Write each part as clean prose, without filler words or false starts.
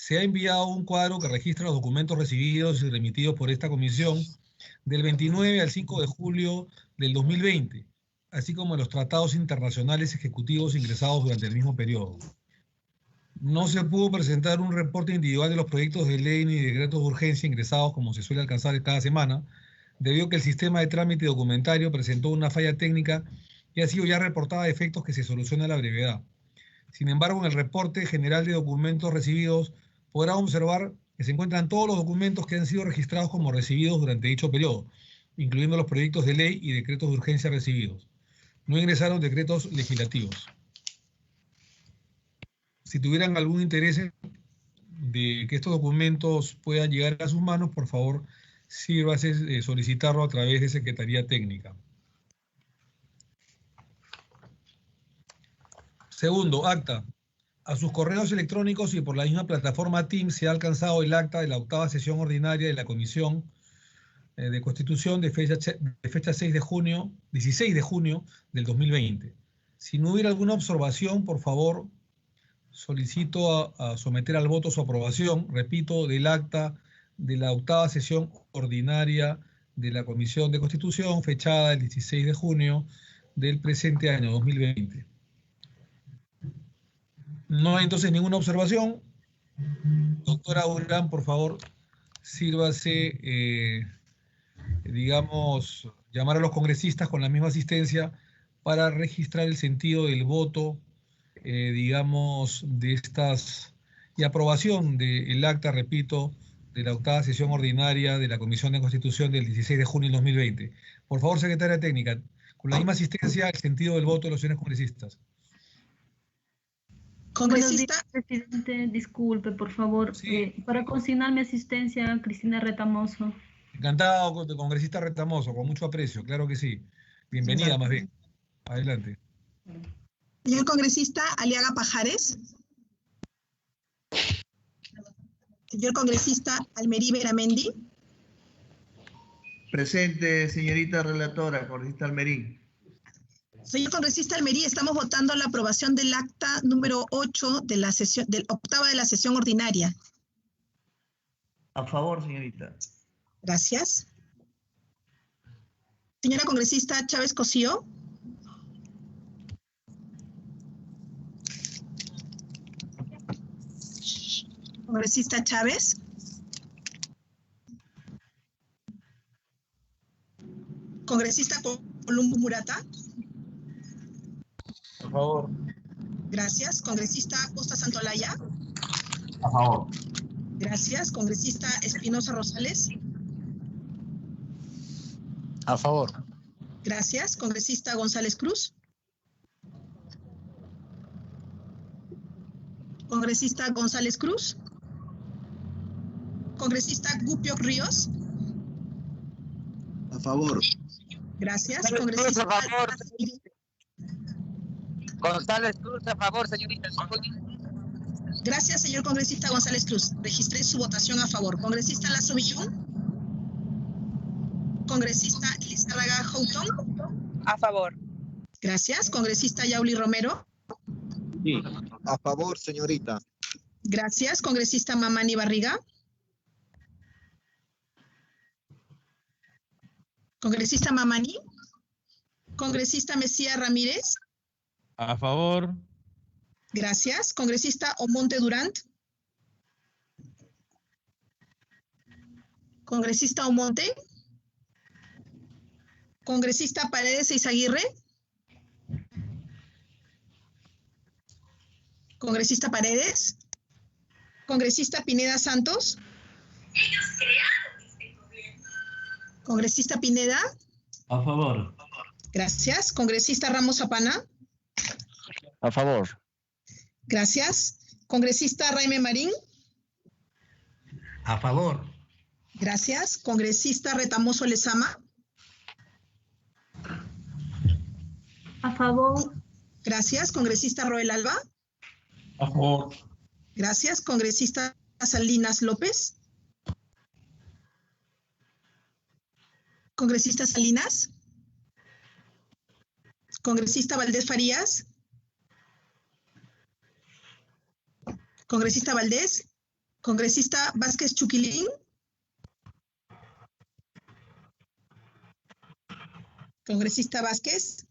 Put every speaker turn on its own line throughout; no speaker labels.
se ha enviado un cuadro que registra los documentos recibidos y remitidos por esta comisión del 29 al 5 de julio del 2020, así como los tratados internacionales ejecutivos ingresados durante el mismo periodo. No se pudo presentar un reporte individual de los proyectos de ley ni decretos de urgencia ingresados como se suele alcanzar cada semana, debido a que el sistema de trámite documentario presentó una falla técnica y ha sido ya reportada a efectos que se soluciona a la brevedad. Sin embargo, en el reporte general de documentos recibidos podrá observar que se encuentran todos los documentos que han sido registrados como recibidos durante dicho periodo, incluyendo los proyectos de ley y decretos de urgencia recibidos. No ingresaron decretos legislativos. Si tuvieran algún interés de que estos documentos puedan llegar a sus manos, por favor, sírvase solicitarlo a través de Secretaría Técnica. Segundo, acta. A sus correos electrónicos y por la misma plataforma Teams se ha alcanzado el acta de la 8ª sesión ordinaria de la Comisión de Constitución de fecha 16 de junio del 2020. Si no hubiera alguna observación, por favor, solicito a someter al voto su aprobación, repito, del acta de la 8ª sesión ordinaria de la Comisión de Constitución, fechada el 16 de junio del presente año 2020. No hay entonces ninguna observación. Doctora Urán, por favor, sírvase, digamos, llamar a los congresistas con la misma asistencia para registrar el sentido del voto, digamos, de estas, y aprobación del acta, repito, de la 8ª sesión ordinaria de la Comisión de Constitución del 16 de junio del 2020. Por favor, secretaria técnica, con la misma asistencia, el sentido del voto de los señores congresistas.
Congresista. Buenos días, presidente. Disculpe, por favor.
Sí.
Para consignar mi asistencia, Cristina Retamoso.
Encantado, congresista Retamoso, con mucho aprecio, claro que sí. Bienvenida, sí, más bien. Adelante.
Señor congresista Aliaga Pajares. Señor congresista Almerí Beramendi.
Presente, señorita relatora, congresista Almerí.
Señor congresista Almerí, estamos votando la aprobación del acta número 8 de la sesión, del 8ª de la sesión ordinaria.
A favor, señorita.
Gracias. Señora congresista Chávez Cosío. Congresista Chávez. Congresista Columbo Murata.
A favor.
Gracias. Congresista Costa Santolaya.
A favor.
Gracias. Congresista Espinosa Rosales.
A favor.
Gracias. Congresista González Cruz. Congresista González Cruz. Congresista Gupio Ríos.
A favor.
Gracias. Congresista.
A favor. González Cruz, a favor, señorita.
Gracias, señor congresista González Cruz. Registré su votación a favor. Congresista Lazo Villón. Congresista Lizárraga Houghton.
A favor.
Gracias. Congresista Yauli Romero.
Sí. A favor, señorita.
Gracias. Congresista Mamani Barriga. Congresista Mamani. Congresista Mesía Ramírez.
A favor.
Gracias. Congresista Omonte Durant. Congresista Omonte. Congresista Paredes Eizaguirre. Congresista Paredes. Congresista Pineda Santos. Ellos crearon este problema. Congresista Pineda.
A favor.
Gracias. Congresista Ramos Zapana.
A favor.
Gracias. Congresista Raime Marín.
A favor.
Gracias. Congresista Retamoso Lezama.
A favor.
Gracias. Congresista Roel Alba.
A favor.
Gracias. Congresista Salinas López. Congresista Salinas. Congresista Valdés Farías. Congresista Valdés. Congresista Vázquez Chuquilín. Congresista Vázquez.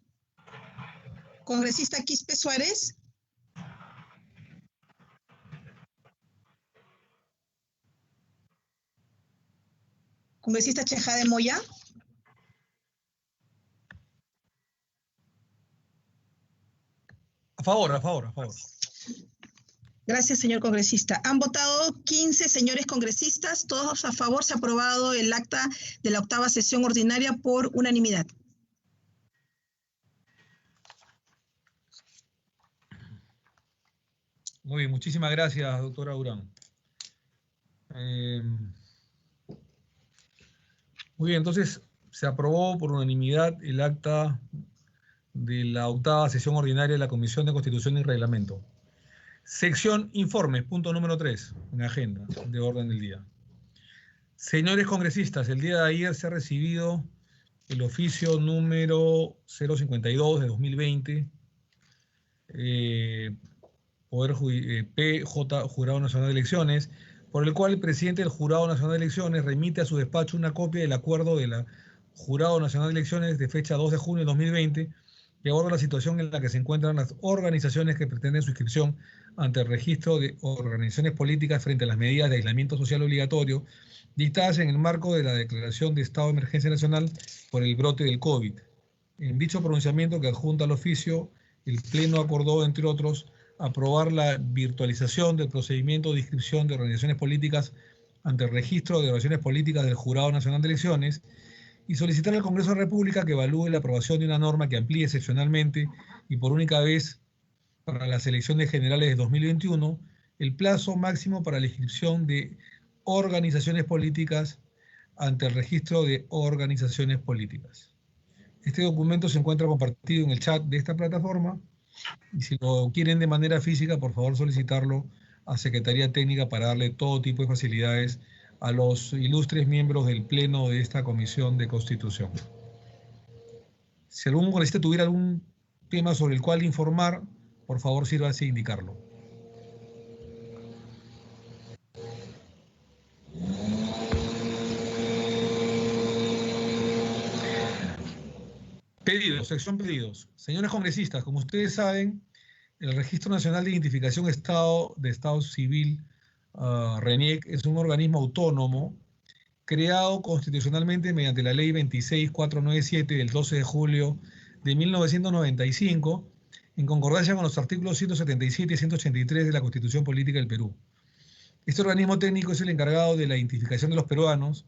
Congresista Quispe Suárez. Congresista Chejade Moya.
A favor, a favor, a favor.
Gracias, señor congresista. Han votado 15 señores congresistas, todos a favor. Se ha aprobado el acta de la 8ª sesión ordinaria por unanimidad.
Muy bien, muchísimas gracias, doctora Durán. Muy bien, entonces se aprobó por unanimidad el acta de la 8ª sesión ordinaria de la Comisión de Constitución y Reglamento. Sección Informes, punto número 3, en agenda de orden del día. Señores congresistas, el día de ayer se ha recibido el oficio número 052 de 2020, PJ, Jurado Nacional de Elecciones, por el cual el presidente del Jurado Nacional de Elecciones remite a su despacho una copia del acuerdo de la Jurado Nacional de Elecciones de fecha 2 de junio de 2020, que aborda la situación en la que se encuentran las organizaciones que pretenden su inscripción ante el registro de organizaciones políticas frente a las medidas de aislamiento social obligatorio dictadas en el marco de la declaración de estado de emergencia nacional por el brote del COVID. En dicho pronunciamiento que adjunta al oficio, el Pleno acordó, entre otros, aprobar la virtualización del procedimiento de inscripción de organizaciones políticas ante el registro de organizaciones políticas del Jurado Nacional de Elecciones y solicitar al Congreso de la República que evalúe la aprobación de una norma que amplíe excepcionalmente y por única vez para las elecciones generales de 2021 el plazo máximo para la inscripción de organizaciones políticas ante el registro de organizaciones políticas. Este documento se encuentra compartido en el chat de esta plataforma y si lo quieren de manera física, por favor solicitarlo a Secretaría Técnica para darle todo tipo de facilidades a los ilustres miembros del Pleno de esta Comisión de Constitución. Si algún congresista tuviera algún tema sobre el cual informar, por favor sírvase a indicarlo. Pedidos, sección pedidos. Señores congresistas, como ustedes saben, el Registro Nacional de Identificación de Estado Civil, RENIEC, es un organismo autónomo creado constitucionalmente mediante la Ley 26497 del 12 de julio de 1995, en concordancia con los artículos 177 y 183 de la Constitución Política del Perú. Este organismo técnico es el encargado de la identificación de los peruanos,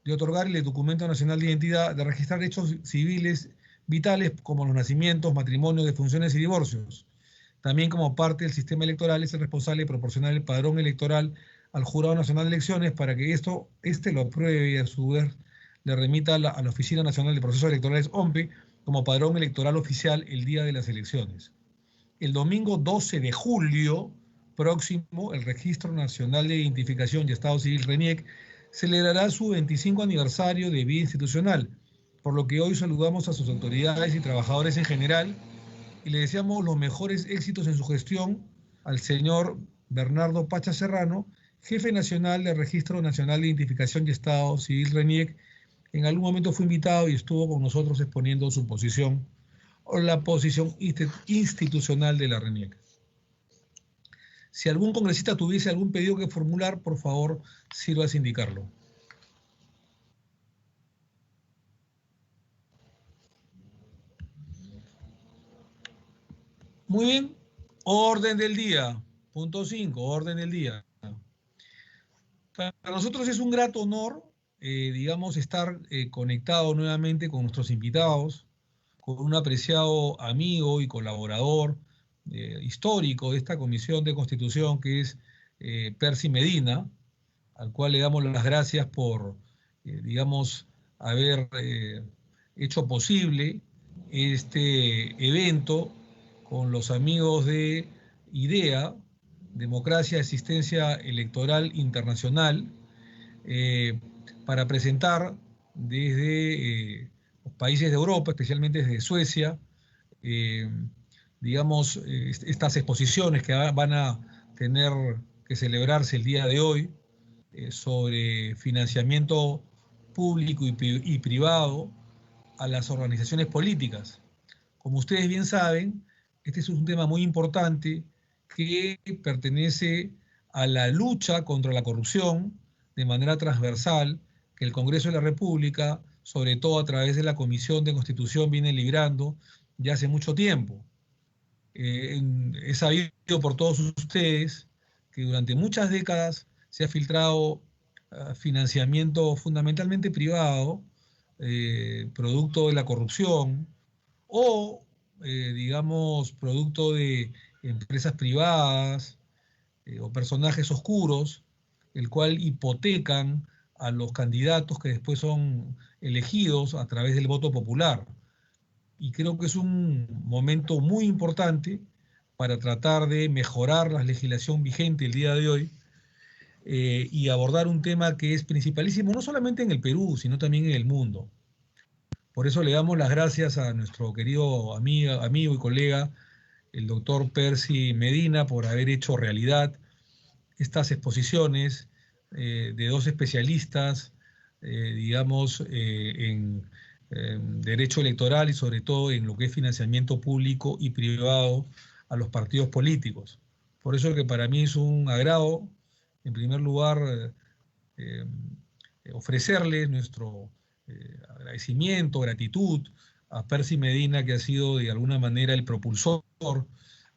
de otorgarle el documento nacional de identidad, de registrar hechos civiles vitales como los nacimientos, matrimonios, defunciones y divorcios. También como parte del sistema electoral es el responsable de proporcionar el padrón electoral al Jurado Nacional de Elecciones para que este lo apruebe y a su vez le remita a la Oficina Nacional de Procesos Electorales, OMPE, como padrón electoral oficial el día de las elecciones. El domingo 12 de julio próximo, el Registro Nacional de Identificación y Estado Civil, RENIEC, celebrará su 25 aniversario de vida institucional, por lo que hoy saludamos a sus autoridades y trabajadores en general y le deseamos los mejores éxitos en su gestión al señor Bernardo Pacha Serrano, jefe nacional del Registro Nacional de Identificación y Estado Civil, RENIEC. En algún momento fue invitado y estuvo con nosotros exponiendo su posición o la posición institucional de la RENIEC. Si algún congresista tuviese algún pedido que formular, por favor, sírvase a indicarlo. Muy bien. Orden del día. Punto 5, orden del día. Para nosotros es un grato honor, digamos, estar conectado nuevamente con nuestros invitados, con un apreciado amigo y colaborador histórico de esta Comisión de Constitución, que es Percy Medina, al cual le damos las gracias por, digamos, haber hecho posible este evento con los amigos de IDEA, Democracia y Asistencia Electoral Internacional, para presentar desde los países de Europa, especialmente desde Suecia, digamos, estas exposiciones que van a tener que celebrarse el día de hoy sobre financiamiento público y privado a las organizaciones políticas. Como ustedes bien saben, este es un tema muy importante que pertenece a la lucha contra la corrupción de manera transversal, que el Congreso de la República, sobre todo a través de la Comisión de Constitución, viene librando ya hace mucho tiempo. Es sabido por todos ustedes que durante muchas décadas se ha filtrado financiamiento fundamentalmente privado, producto de la corrupción, o, digamos, producto de empresas privadas o personajes oscuros, el cual hipotecan a los candidatos que después son elegidos a través del voto popular. Y creo que es un momento muy importante para tratar de mejorar la legislación vigente el día de hoy y abordar un tema que es principalísimo no solamente en el Perú, sino también en el mundo. Por eso le damos las gracias a nuestro querido amigo y colega, el doctor Percy Medina, por haber hecho realidad estas exposiciones de dos especialistas, digamos, en derecho electoral y sobre todo en lo que es financiamiento público y privado a los partidos políticos. Por eso que para mí es un agrado, en primer lugar, ofrecerle nuestro agradecimiento, gratitud a Percy Medina, que ha sido de alguna manera el propulsor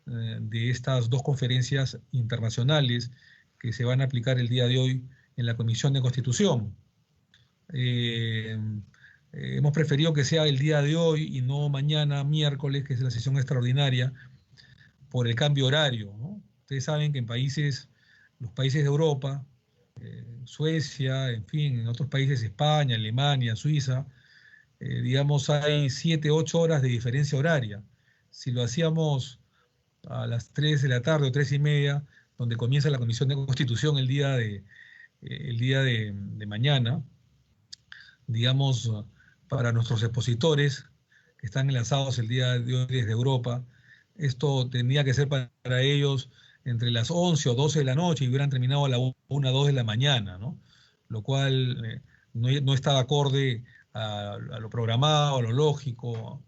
de estas dos conferencias internacionales que se van a aplicar el día de hoy en la Comisión de Constitución. Hemos preferido que sea el día de hoy y no mañana, miércoles, que es la sesión extraordinaria, por el cambio horario, ¿no? Ustedes saben que en los países de Europa, Suecia, en fin, en otros países, España, Alemania, Suiza, digamos, hay 7, 8 horas de diferencia horaria. Si lo hacíamos a las 3 de la tarde o 3:30, donde comienza la Comisión de Constitución el día de mañana, digamos, para nuestros expositores que están enlazados el día de hoy desde Europa, esto tendría que ser para ellos entre las 11 o 12 de la noche y hubieran terminado a la 1 o 2 de la mañana, ¿no? Lo cual no está acorde a lo programado, a lo lógico,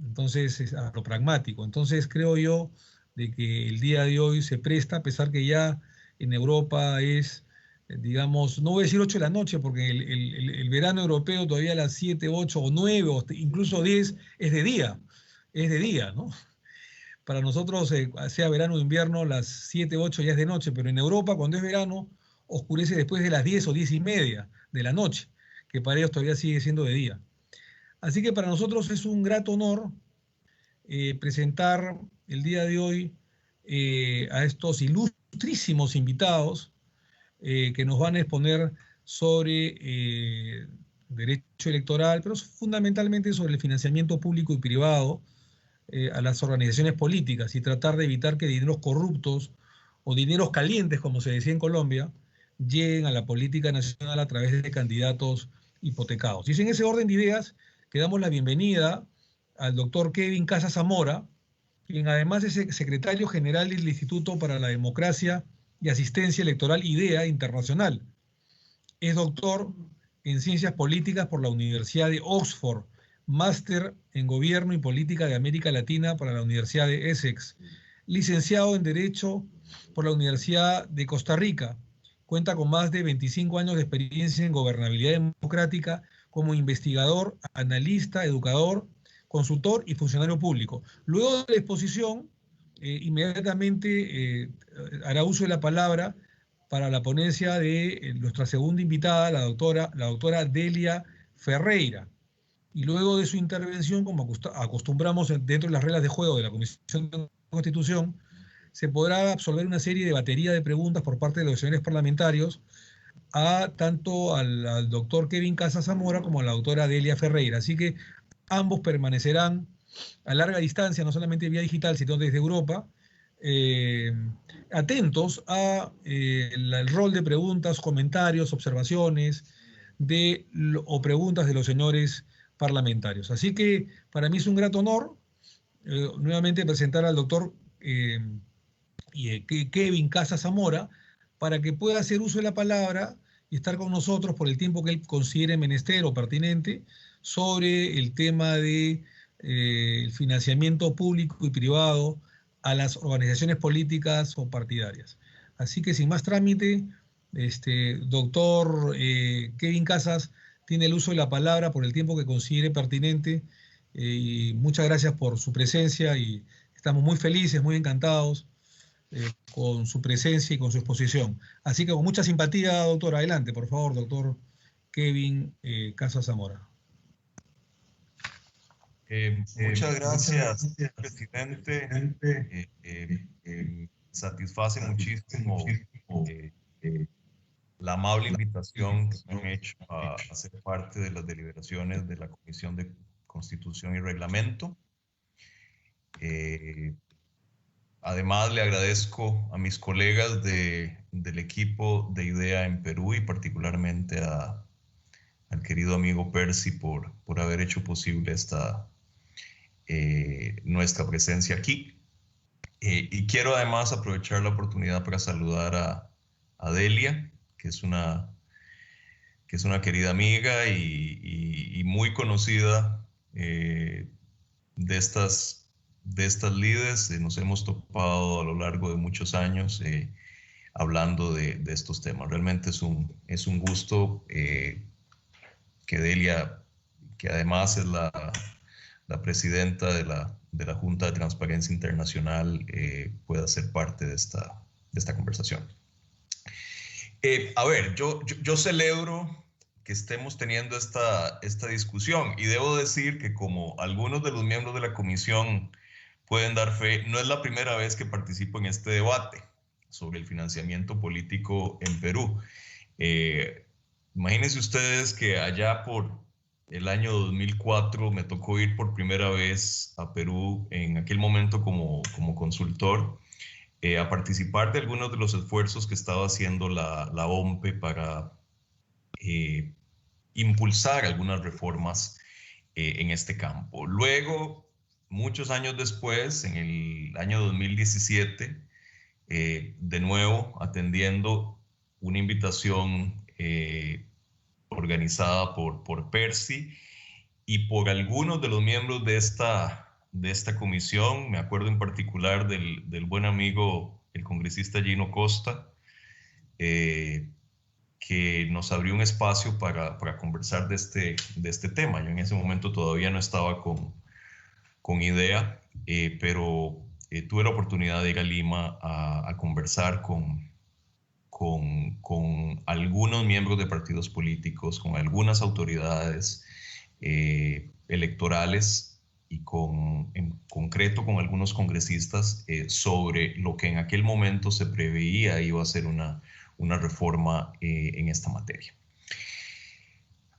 entonces a lo pragmático. Entonces creo yo de que el día de hoy se presta, a pesar que ya en Europa es, digamos, no voy a decir 8 de la noche, porque el verano europeo todavía a las 7, 8 o 9, o incluso 10 es de día, ¿no? Para nosotros, sea verano o invierno, las 7, 8 ya es de noche, pero en Europa, cuando es verano, oscurece después de las 10 o 10:30 de la noche, que para ellos todavía sigue siendo de día. Así que para nosotros es un grato honor presentar el día de hoy a estos ilustrísimos invitados que nos van a exponer sobre derecho electoral, pero fundamentalmente sobre el financiamiento público y privado a las organizaciones políticas y tratar de evitar que dineros corruptos o dineros calientes, como se decía en Colombia, lleguen a la política nacional a través de candidatos hipotecados. Y en ese orden de ideas, que damos la bienvenida al doctor Kevin Casas Zamora, quien además es secretario general del Instituto para la Democracia y Asistencia Electoral IDEA Internacional. Es doctor en Ciencias Políticas por la Universidad de Oxford, máster en Gobierno y Política de América Latina para la Universidad de Essex, licenciado en Derecho por la Universidad de Costa Rica. Cuenta con más de 25 años de experiencia en gobernabilidad democrática como investigador, analista, educador, consultor y funcionario público. Luego de la exposición, inmediatamente hará uso de la palabra para la ponencia de nuestra segunda invitada, la doctora Delia Ferreira. Y luego de su intervención, como acostumbramos dentro de las reglas de juego de la Comisión de Constitución, se podrá absolver una serie de batería de preguntas por parte de los señores parlamentarios tanto al doctor Kevin Casas Zamora como a la doctora Delia Ferreira. Así que ambos permanecerán a larga distancia, no solamente vía digital, sino desde Europa, atentos al rol de preguntas, comentarios, observaciones o preguntas de los señores parlamentarios. Así que para mí es un grato honor nuevamente presentar al doctor Kevin Casa Zamora, para que pueda hacer uso de la palabra y estar con nosotros por el tiempo que él considere menester o pertinente sobre el tema de el financiamiento público y privado a las organizaciones políticas o partidarias. Así que sin más trámite, doctor Kevin Casas tiene el uso de la palabra por el tiempo que considere pertinente, y muchas gracias por su presencia y estamos muy felices, muy encantados con su presencia y con su exposición. Así que con mucha simpatía, doctor, adelante, por favor, doctor Kevin Casas Zamora.
Muchas gracias, presidente. Satisface muchísimo la amable invitación que me han hecho a ser parte de las deliberaciones de la Comisión de Constitución y Reglamento. Además, le agradezco a mis colegas del equipo de IDEA en Perú y particularmente al querido amigo Percy por haber hecho posible nuestra presencia aquí. Y quiero además aprovechar la oportunidad para saludar a Delia, que es una querida amiga y muy conocida de estas lides. Nos hemos topado a lo largo de muchos años hablando de estos temas. Realmente es un gusto que Delia, que además es la presidenta de la Junta de Transparencia Internacional, pueda ser parte de esta conversación. A ver, yo celebro que estemos teniendo esta discusión y debo decir que, como algunos de los miembros de la comisión pueden dar fe, no es la primera vez que participo en este debate sobre el financiamiento político en Perú. Imagínense ustedes que allá por el año 2004 me tocó ir por primera vez a Perú, en aquel momento como consultor, a participar de algunos de los esfuerzos que estaba haciendo la OMPE para impulsar algunas reformas en este campo. Luego, muchos años después, en el año 2017, de nuevo atendiendo una invitación organizada por Percy y por algunos de los miembros de esta comisión. Me acuerdo en particular del buen amigo, el congresista Gino Costa, que nos abrió un espacio para conversar de este tema. Yo en ese momento todavía no estaba con IDEA, pero tuve la oportunidad de ir a Lima a conversar con algunos miembros de partidos políticos, con algunas autoridades electorales y en concreto con algunos congresistas sobre lo que en aquel momento se preveía iba a ser una reforma en esta materia.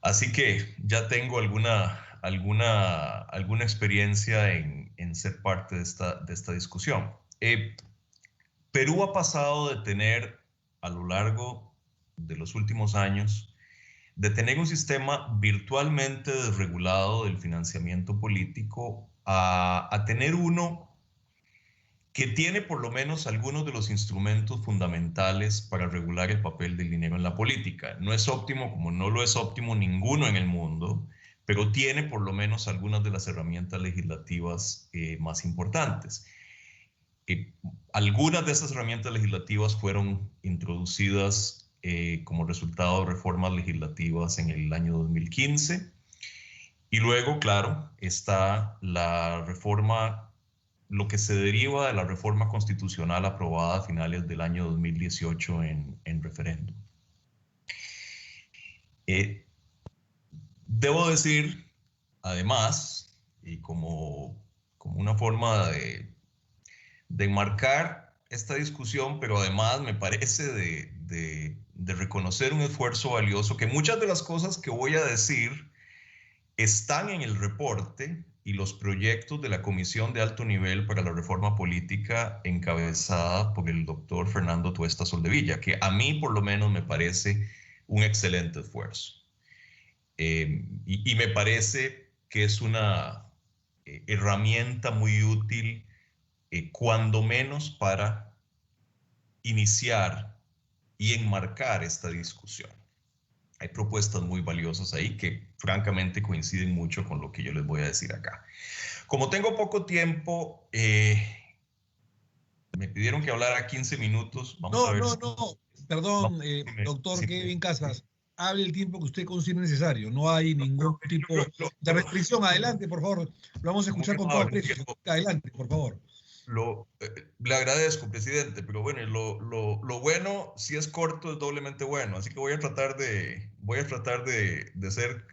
Así que ya tengo alguna experiencia en ser parte de esta discusión. Perú ha pasado de tener, a lo largo de los últimos años, de tener un sistema virtualmente desregulado del financiamiento político a tener uno que tiene por lo menos algunos de los instrumentos fundamentales para regular el papel del dinero en la política. No es óptimo, como no lo es óptimo ninguno en el mundo, pero tiene por lo menos algunas de las herramientas legislativas más importantes. Algunas de esas herramientas legislativas fueron introducidas como resultado de reformas legislativas en el año 2015. Y luego, claro, está la reforma, lo que se deriva de la reforma constitucional aprobada a finales del año 2018 en referéndum. Debo decir, además, y como una forma de enmarcar esta discusión, pero además me parece de reconocer un esfuerzo valioso, que muchas de las cosas que voy a decir están en el reporte y los proyectos de la Comisión de Alto Nivel para la Reforma Política encabezada por el doctor Fernando Tuesta Soldevilla, que a mí por lo menos me parece un excelente esfuerzo. Y me parece que es una herramienta muy útil, cuando menos para iniciar y enmarcar esta discusión. Hay propuestas muy valiosas ahí que francamente coinciden mucho con lo que yo les voy a decir acá. Como tengo poco tiempo, me pidieron que hablara 15 minutos. Vamos a ver.
Perdón, doctor Kevin Casas, hable el tiempo que usted considere necesario. No hay ningún tipo de restricción. Adelante, por favor. Lo vamos a escuchar con todo aprecio. Adelante, por favor.
Le agradezco, presidente, pero bueno, lo bueno, si es corto, es doblemente bueno. Así que voy a tratar de ser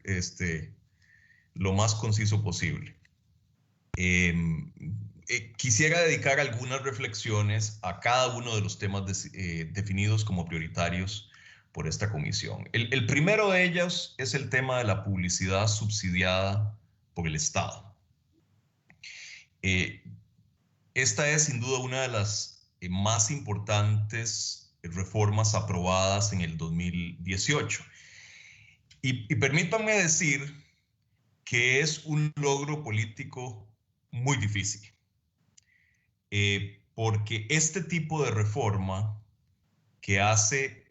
lo más conciso posible. Quisiera dedicar algunas reflexiones a cada uno de los temas definidos como prioritarios por esta comisión. El primero de ellos es el tema de la publicidad subsidiada por el Estado. Esta es sin duda una de las más importantes reformas aprobadas en el 2018. Y permítanme decir que es un logro político muy difícil. Porque este tipo de reforma que hace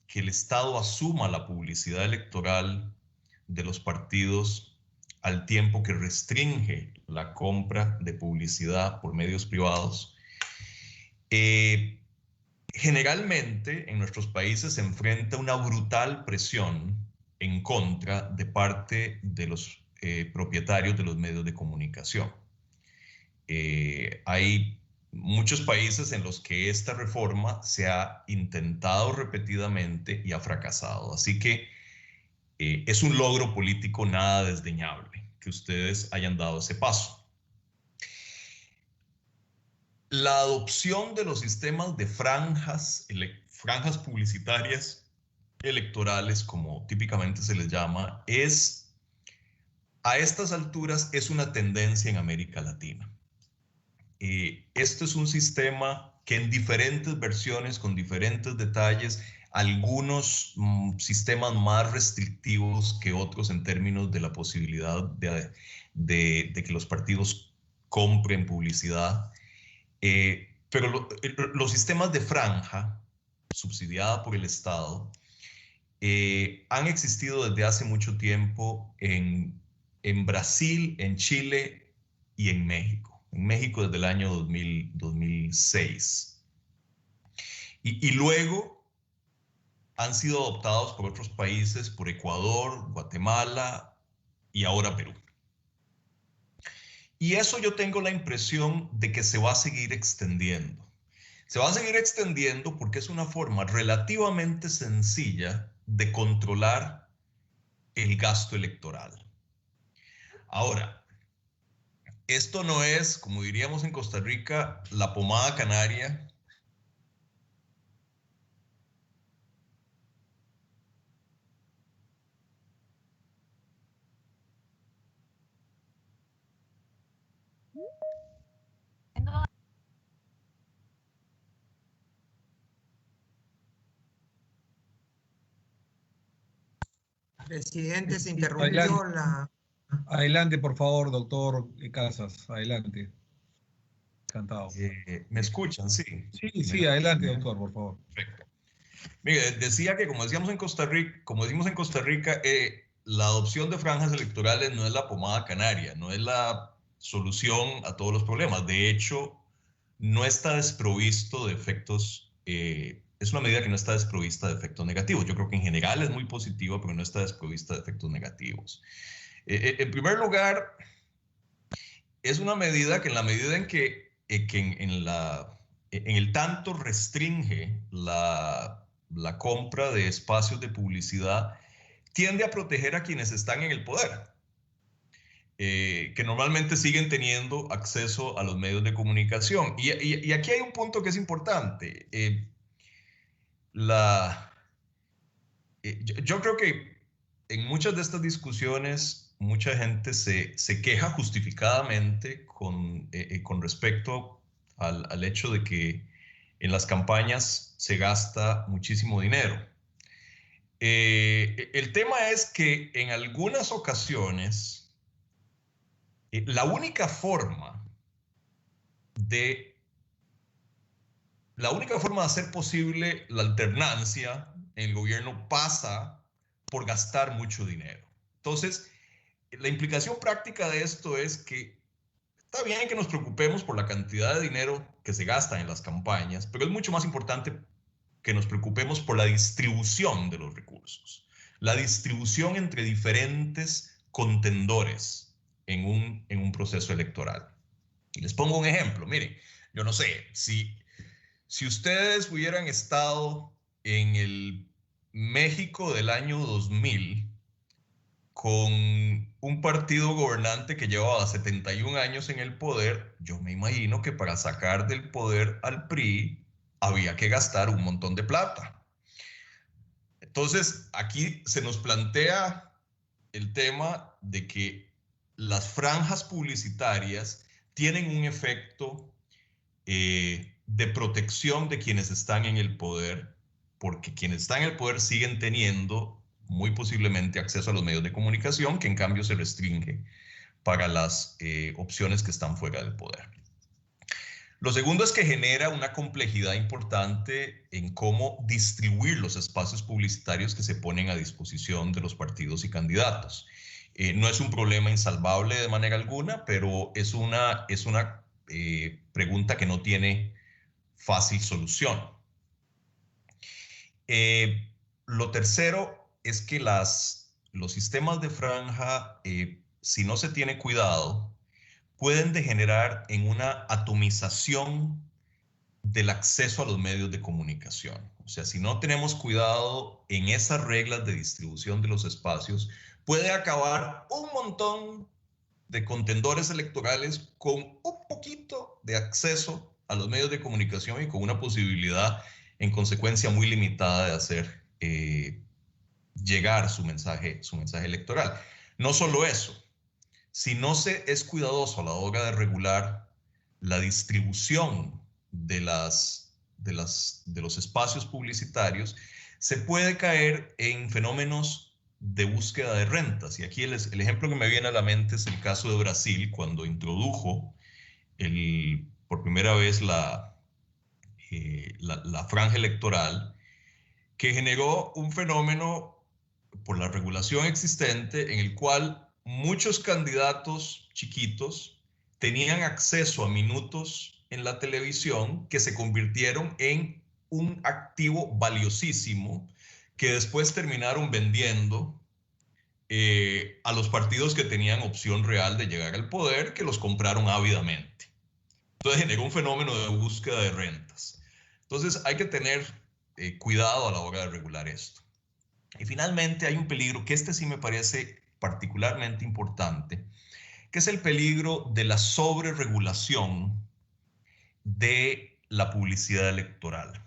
que el Estado asuma la publicidad electoral de los partidos al tiempo que restringe la compra de publicidad por medios privados, generalmente en nuestros países se enfrenta una brutal presión en contra de parte de los propietarios de los medios de comunicación. Hay muchos países en los que esta reforma se ha intentado repetidamente y ha fracasado. Así que es un logro político nada desdeñable que ustedes hayan dado ese paso. La adopción de los sistemas de franjas publicitarias electorales, como típicamente se les llama, a estas alturas es una tendencia en América Latina. Esto es un sistema que en diferentes versiones, con diferentes detalles, algunos sistemas más restrictivos que otros en términos de la posibilidad de que los partidos compren publicidad. Pero los sistemas de franja subsidiada por el Estado han existido desde hace mucho tiempo en Brasil, en Chile y en México. En México desde el año 2006. Y luego han sido adoptados por otros países, por Ecuador, Guatemala y ahora Perú. Y eso yo tengo la impresión de que se va a seguir extendiendo. Se va a seguir extendiendo porque es una forma relativamente sencilla de controlar el gasto electoral. Ahora, esto no es, como diríamos en Costa Rica, la pomada canaria.
Presidente, se interrumpió la...
Adelante, por favor, doctor Casas. Adelante. Encantado.
¿Me escuchan? Sí.
Sí, adelante, doctor, por favor.
Perfecto. Mire, decía que como decimos en Costa Rica, la adopción de franjas electorales no es la pomada canaria, no es la solución a todos los problemas. De hecho, no está desprovisto de efectos, es una medida que no está desprovista de efectos negativos. Yo creo que en general es muy positiva, pero no está desprovista de efectos negativos. En primer lugar, es una medida que en la medida en que en el tanto restringe la compra de espacios de publicidad, tiende a proteger a quienes están en el poder, que normalmente siguen teniendo acceso a los medios de comunicación. Y aquí hay un punto que es importante. Yo creo que en muchas de estas discusiones, mucha gente se queja justificadamente con respecto al hecho de que en las campañas se gasta muchísimo dinero. El tema es que en algunas ocasiones la única forma de la única forma de hacer posible la alternancia en el gobierno pasa por gastar mucho dinero. Entonces, la implicación práctica de esto es que está bien que nos preocupemos por la cantidad de dinero que se gasta en las campañas, pero es mucho más importante que nos preocupemos por la distribución de los recursos, la distribución entre diferentes contendores en un proceso electoral. Y les pongo un ejemplo. Miren, yo no sé, si ustedes hubieran estado en el México del año 2000 con un partido gobernante que llevaba 71 años en el poder, yo me imagino que para sacar del poder al PRI había que gastar un montón de plata. Entonces, aquí se nos plantea el tema de que las franjas publicitarias tienen un efecto de protección de quienes están en el poder, porque quienes están en el poder siguen teniendo muy posiblemente acceso a los medios de comunicación, que en cambio se restringe para las opciones que están fuera del poder. Lo segundo es que genera una complejidad importante en cómo distribuir los espacios publicitarios que se ponen a disposición de los partidos y candidatos. No es un problema insalvable de manera alguna, pero es una pregunta que no tiene fácil solución. Lo tercero es que los sistemas de franja, si no se tiene cuidado, pueden degenerar en una atomización del acceso a los medios de comunicación. O sea, si no tenemos cuidado en esas reglas de distribución de los espacios, puede acabar un montón de contendores electorales con un poquito de acceso a los medios de comunicación y con una posibilidad, en consecuencia, muy limitada de hacer llegar su mensaje electoral. No solo eso, si no se es cuidadoso a la hora de regular la distribución de los espacios publicitarios, se puede caer en fenómenos de búsqueda de rentas. Y aquí el ejemplo que me viene a la mente es el caso de Brasil, cuando introdujo por primera vez la franja electoral, que generó un fenómeno por la regulación existente en el cual muchos candidatos chiquitos tenían acceso a minutos en la televisión que se convirtieron en un activo valiosísimo que después terminaron vendiendo a los partidos que tenían opción real de llegar al poder, que los compraron ávidamente. Entonces generó un fenómeno de búsqueda de rentas. Entonces hay que tener cuidado a la hora de regular esto. Y finalmente hay un peligro que sí me parece particularmente importante, que es el peligro de la sobreregulación de la publicidad electoral,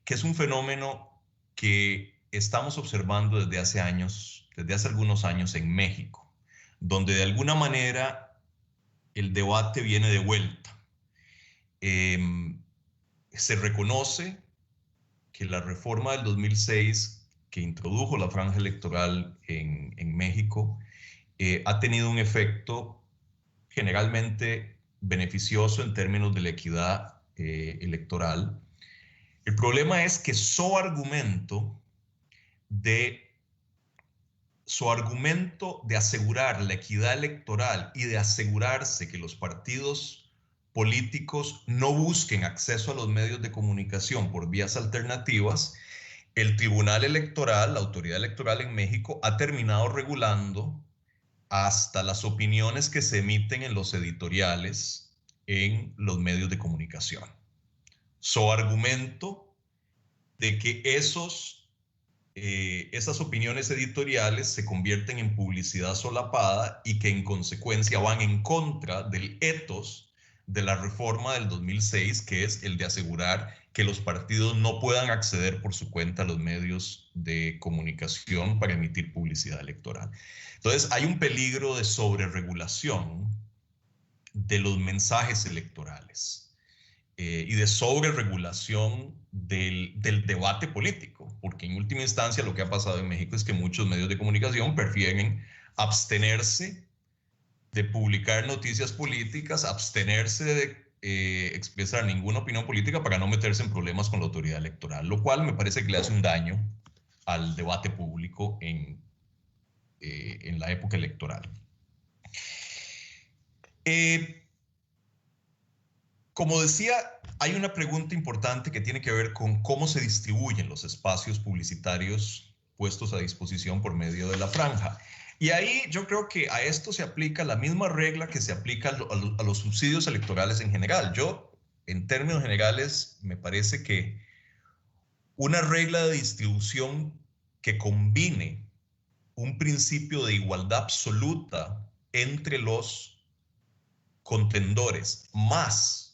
que es un fenómeno que estamos observando desde hace algunos años en México, donde de alguna manera el debate viene de vuelta. Se reconoce que la reforma del 2006 que introdujo la franja electoral en México ha tenido un efecto generalmente beneficioso en términos de la equidad electoral. El problema es que su argumento de asegurar la equidad electoral y de asegurarse que los partidos políticos no busquen acceso a los medios de comunicación por vías alternativas, el Tribunal Electoral, la autoridad electoral en México, ha terminado regulando hasta las opiniones que se emiten en los editoriales en los medios de comunicación. Su argumento de que esas opiniones editoriales se convierten en publicidad solapada y que en consecuencia van en contra del ethos de la reforma del 2006, que es el de asegurar que los partidos no puedan acceder por su cuenta a los medios de comunicación para emitir publicidad electoral. Entonces, hay un peligro de sobreregulación de los mensajes electorales y de sobreregulación del debate político, porque en última instancia lo que ha pasado en México es que muchos medios de comunicación prefieren abstenerse de publicar noticias políticas, abstenerse expresar ninguna opinión política para no meterse en problemas con la autoridad electoral, lo cual me parece que le hace un daño al debate público en la época electoral. Como decía, hay una pregunta importante que tiene que ver con cómo se distribuyen los espacios publicitarios puestos a disposición por medio de la franja. Y ahí yo creo que a esto se aplica la misma regla que se aplica a los subsidios electorales en general. Yo, en términos generales, me parece que una regla de distribución que combine un principio de igualdad absoluta entre los contendores más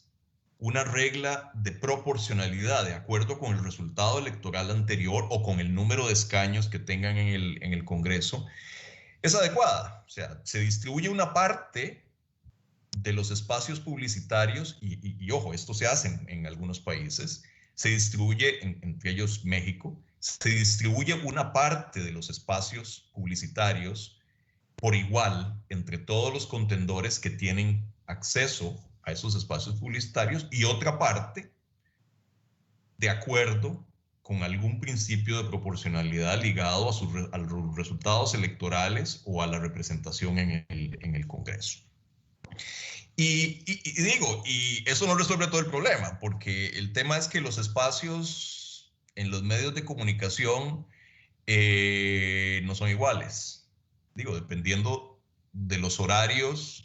una regla de proporcionalidad de acuerdo con el resultado electoral anterior o con el número de escaños que tengan en el Congreso, es adecuada. O sea, se distribuye una parte de los espacios publicitarios, y ojo, esto se hace en algunos países, se distribuye, entre ellos México, se distribuye una parte de los espacios publicitarios por igual entre todos los contendores que tienen acceso a esos espacios publicitarios y otra parte de acuerdo con algún principio de proporcionalidad ligado a los resultados electorales o a la representación en el Congreso. Y eso no resuelve todo el problema, porque el tema es que los espacios en los medios de comunicación no son iguales. Dependiendo de los horarios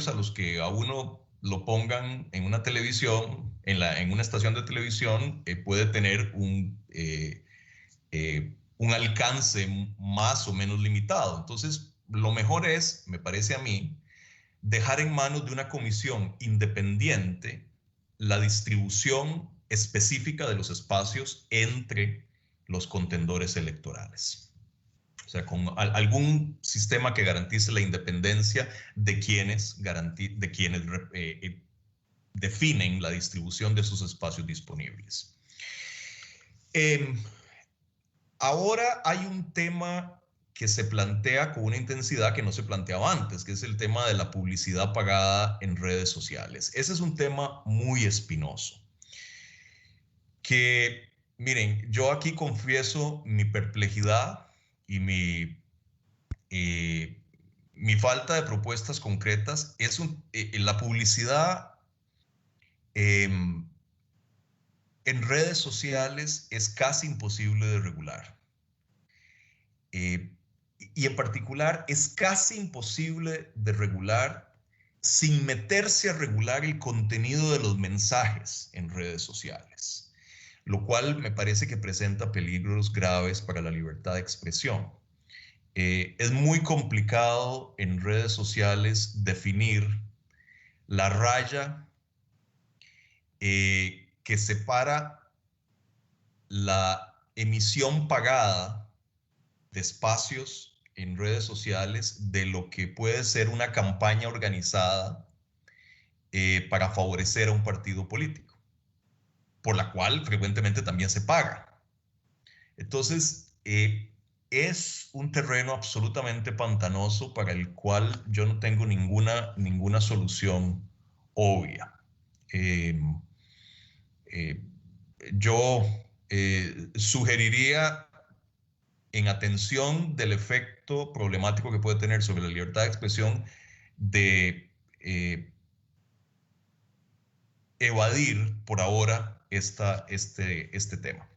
a los que a uno lo pongan en una televisión, en una estación de televisión, puede tener un alcance más o menos limitado. Entonces, lo mejor es, me parece a mí, dejar en manos de una comisión independiente la distribución específica de los espacios entre los contendores electorales. O sea, con algún sistema que garantice la independencia de quienes definen la distribución de esos espacios disponibles. Ahora hay un tema que se plantea con una intensidad que no se planteaba antes, que es el tema de la publicidad pagada en redes sociales. Ese es un tema muy espinoso. Que, miren, yo aquí confieso mi perplejidad y mi falta de propuestas concretas. La publicidad en redes sociales es casi imposible de regular. Y en particular es casi imposible de regular sin meterse a regular el contenido de los mensajes en redes sociales, lo cual me parece que presenta peligros graves para la libertad de expresión. Es muy complicado en redes sociales definir la raya que separa la emisión pagada de espacios en redes sociales de lo que puede ser una campaña organizada para favorecer a un partido político, por la cual frecuentemente también se paga. Entonces, es un terreno absolutamente pantanoso para el cual yo no tengo ninguna solución obvia. Yo sugeriría, en atención del efecto problemático que puede tener sobre la libertad de expresión, de evadir por ahora este tema.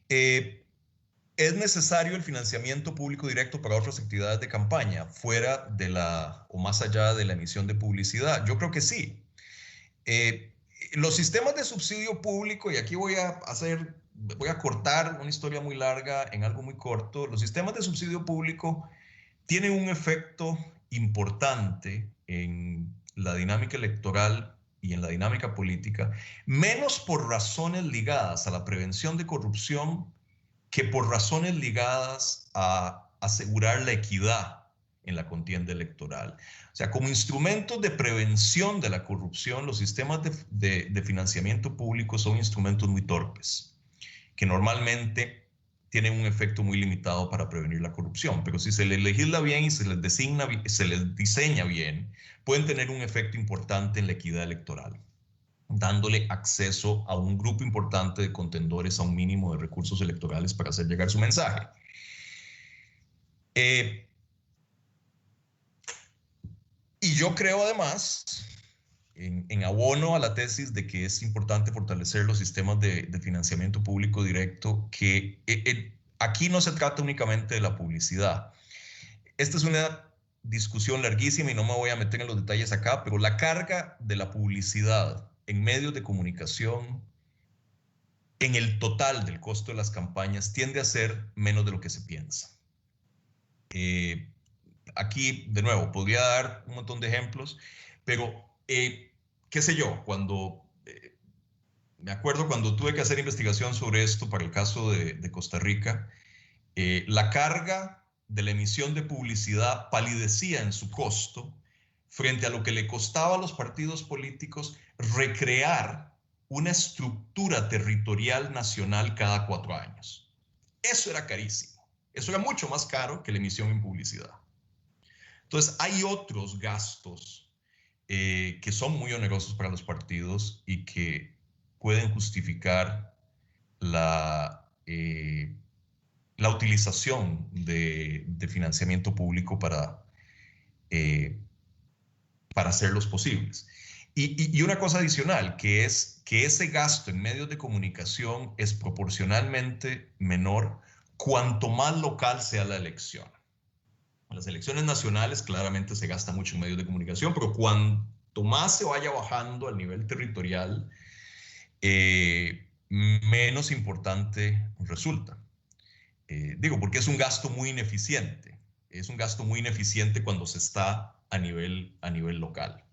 ¿Es necesario el financiamiento público directo para otras actividades de campaña fuera de o más allá de la emisión de publicidad? Yo creo que sí. Los sistemas de subsidio público, y aquí voy a cortar una historia muy larga en algo muy corto. Los sistemas de subsidio público tienen un efecto importante en la dinámica electoral y en la dinámica política, menos por razones ligadas a la prevención de corrupción que por razones ligadas a asegurar la equidad en la contienda electoral. O sea, como instrumentos de prevención de la corrupción, los sistemas de financiamiento público son instrumentos muy torpes, que normalmente tienen un efecto muy limitado para prevenir la corrupción, pero si se les legisla bien y se les diseña bien, pueden tener un efecto importante en la equidad electoral, dándole acceso a un grupo importante de contendores a un mínimo de recursos electorales para hacer llegar su mensaje. Y yo creo además, en abono a la tesis de que es importante fortalecer los sistemas de financiamiento público directo, que aquí no se trata únicamente de la publicidad. Esta es una discusión larguísima y no me voy a meter en los detalles acá, pero la carga de la publicidad en medios de comunicación en el total del costo de las campañas tiende a ser menos de lo que se piensa. Aquí, de nuevo, podría dar un montón de ejemplos, pero qué sé yo, me acuerdo cuando tuve que hacer investigación sobre esto para el caso de Costa Rica, la carga de la emisión de publicidad palidecía en su costo frente a lo que le costaba a los partidos políticos recrear una estructura territorial nacional cada 4 años. Eso era carísimo. Eso era mucho más caro que la emisión en publicidad. Entonces, hay otros gastos que son muy onerosos para los partidos y que pueden justificar la utilización de financiamiento público para hacerlos posibles. Y una cosa adicional, que es que ese gasto en medios de comunicación es proporcionalmente menor cuanto más local sea la elección. En las elecciones nacionales claramente se gasta mucho en medios de comunicación, pero cuanto más se vaya bajando al nivel territorial, menos importante resulta. Digo, porque es un gasto muy ineficiente. Es un gasto muy ineficiente cuando se está a nivel local.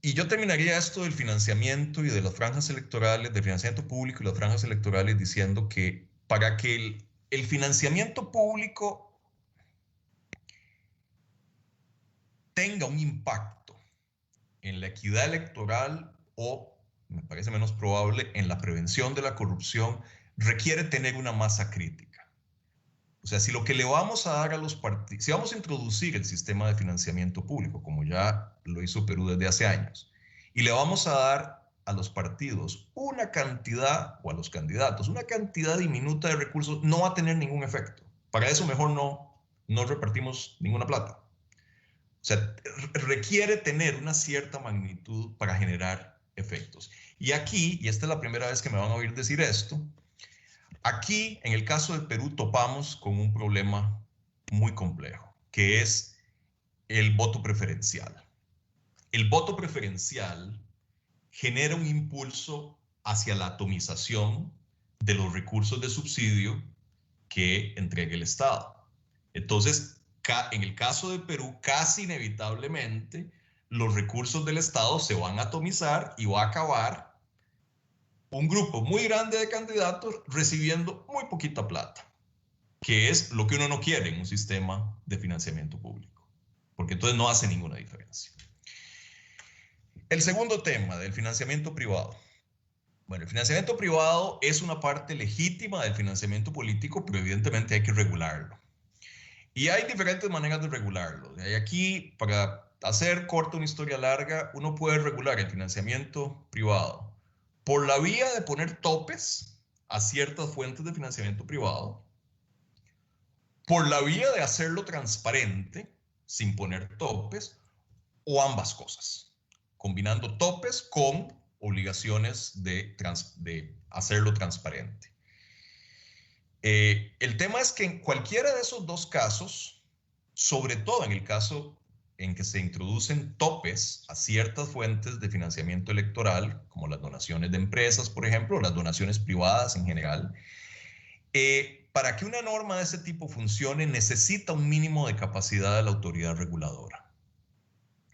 Y yo terminaría esto del financiamiento y de las franjas electorales, del financiamiento público y las franjas electorales, diciendo que para que el financiamiento público tenga un impacto en la equidad electoral o, me parece menos probable, en la prevención de la corrupción, requiere tener una masa crítica. O sea, si lo que le vamos a dar a los partidos, si vamos a introducir el sistema de financiamiento público, como ya lo hizo Perú desde hace años, y le vamos a dar a los partidos una cantidad, o a los candidatos, una cantidad diminuta de recursos, no va a tener ningún efecto. Para eso mejor no repartimos ninguna plata. O sea, requiere tener una cierta magnitud para generar efectos. Y aquí, y esta es la primera vez que me van a oír decir esto, aquí, en el caso de Perú, topamos con un problema muy complejo, que es el voto preferencial. El voto preferencial genera un impulso hacia la atomización de los recursos de subsidio que entrega el Estado. Entonces, en el caso de Perú, casi inevitablemente, los recursos del Estado se van a atomizar y va a acabar un grupo muy grande de candidatos recibiendo muy poquita plata, que es lo que uno no quiere en un sistema de financiamiento público, porque entonces no hace ninguna diferencia. El segundo tema del financiamiento privado. Bueno, el financiamiento privado es una parte legítima del financiamiento político, pero evidentemente hay que regularlo. Y hay diferentes maneras de regularlo. Aquí, para hacer corta una historia larga, uno puede regular el financiamiento privado por la vía de poner topes a ciertas fuentes de financiamiento privado, por la vía de hacerlo transparente sin poner topes, o ambas cosas, combinando topes con obligaciones de hacerlo transparente. El tema es que en cualquiera de esos dos casos, sobre todo en el caso en que se introducen topes a ciertas fuentes de financiamiento electoral, como las donaciones de empresas, por ejemplo, o las donaciones privadas en general, para que una norma de ese tipo funcione, necesita un mínimo de capacidad de la autoridad reguladora.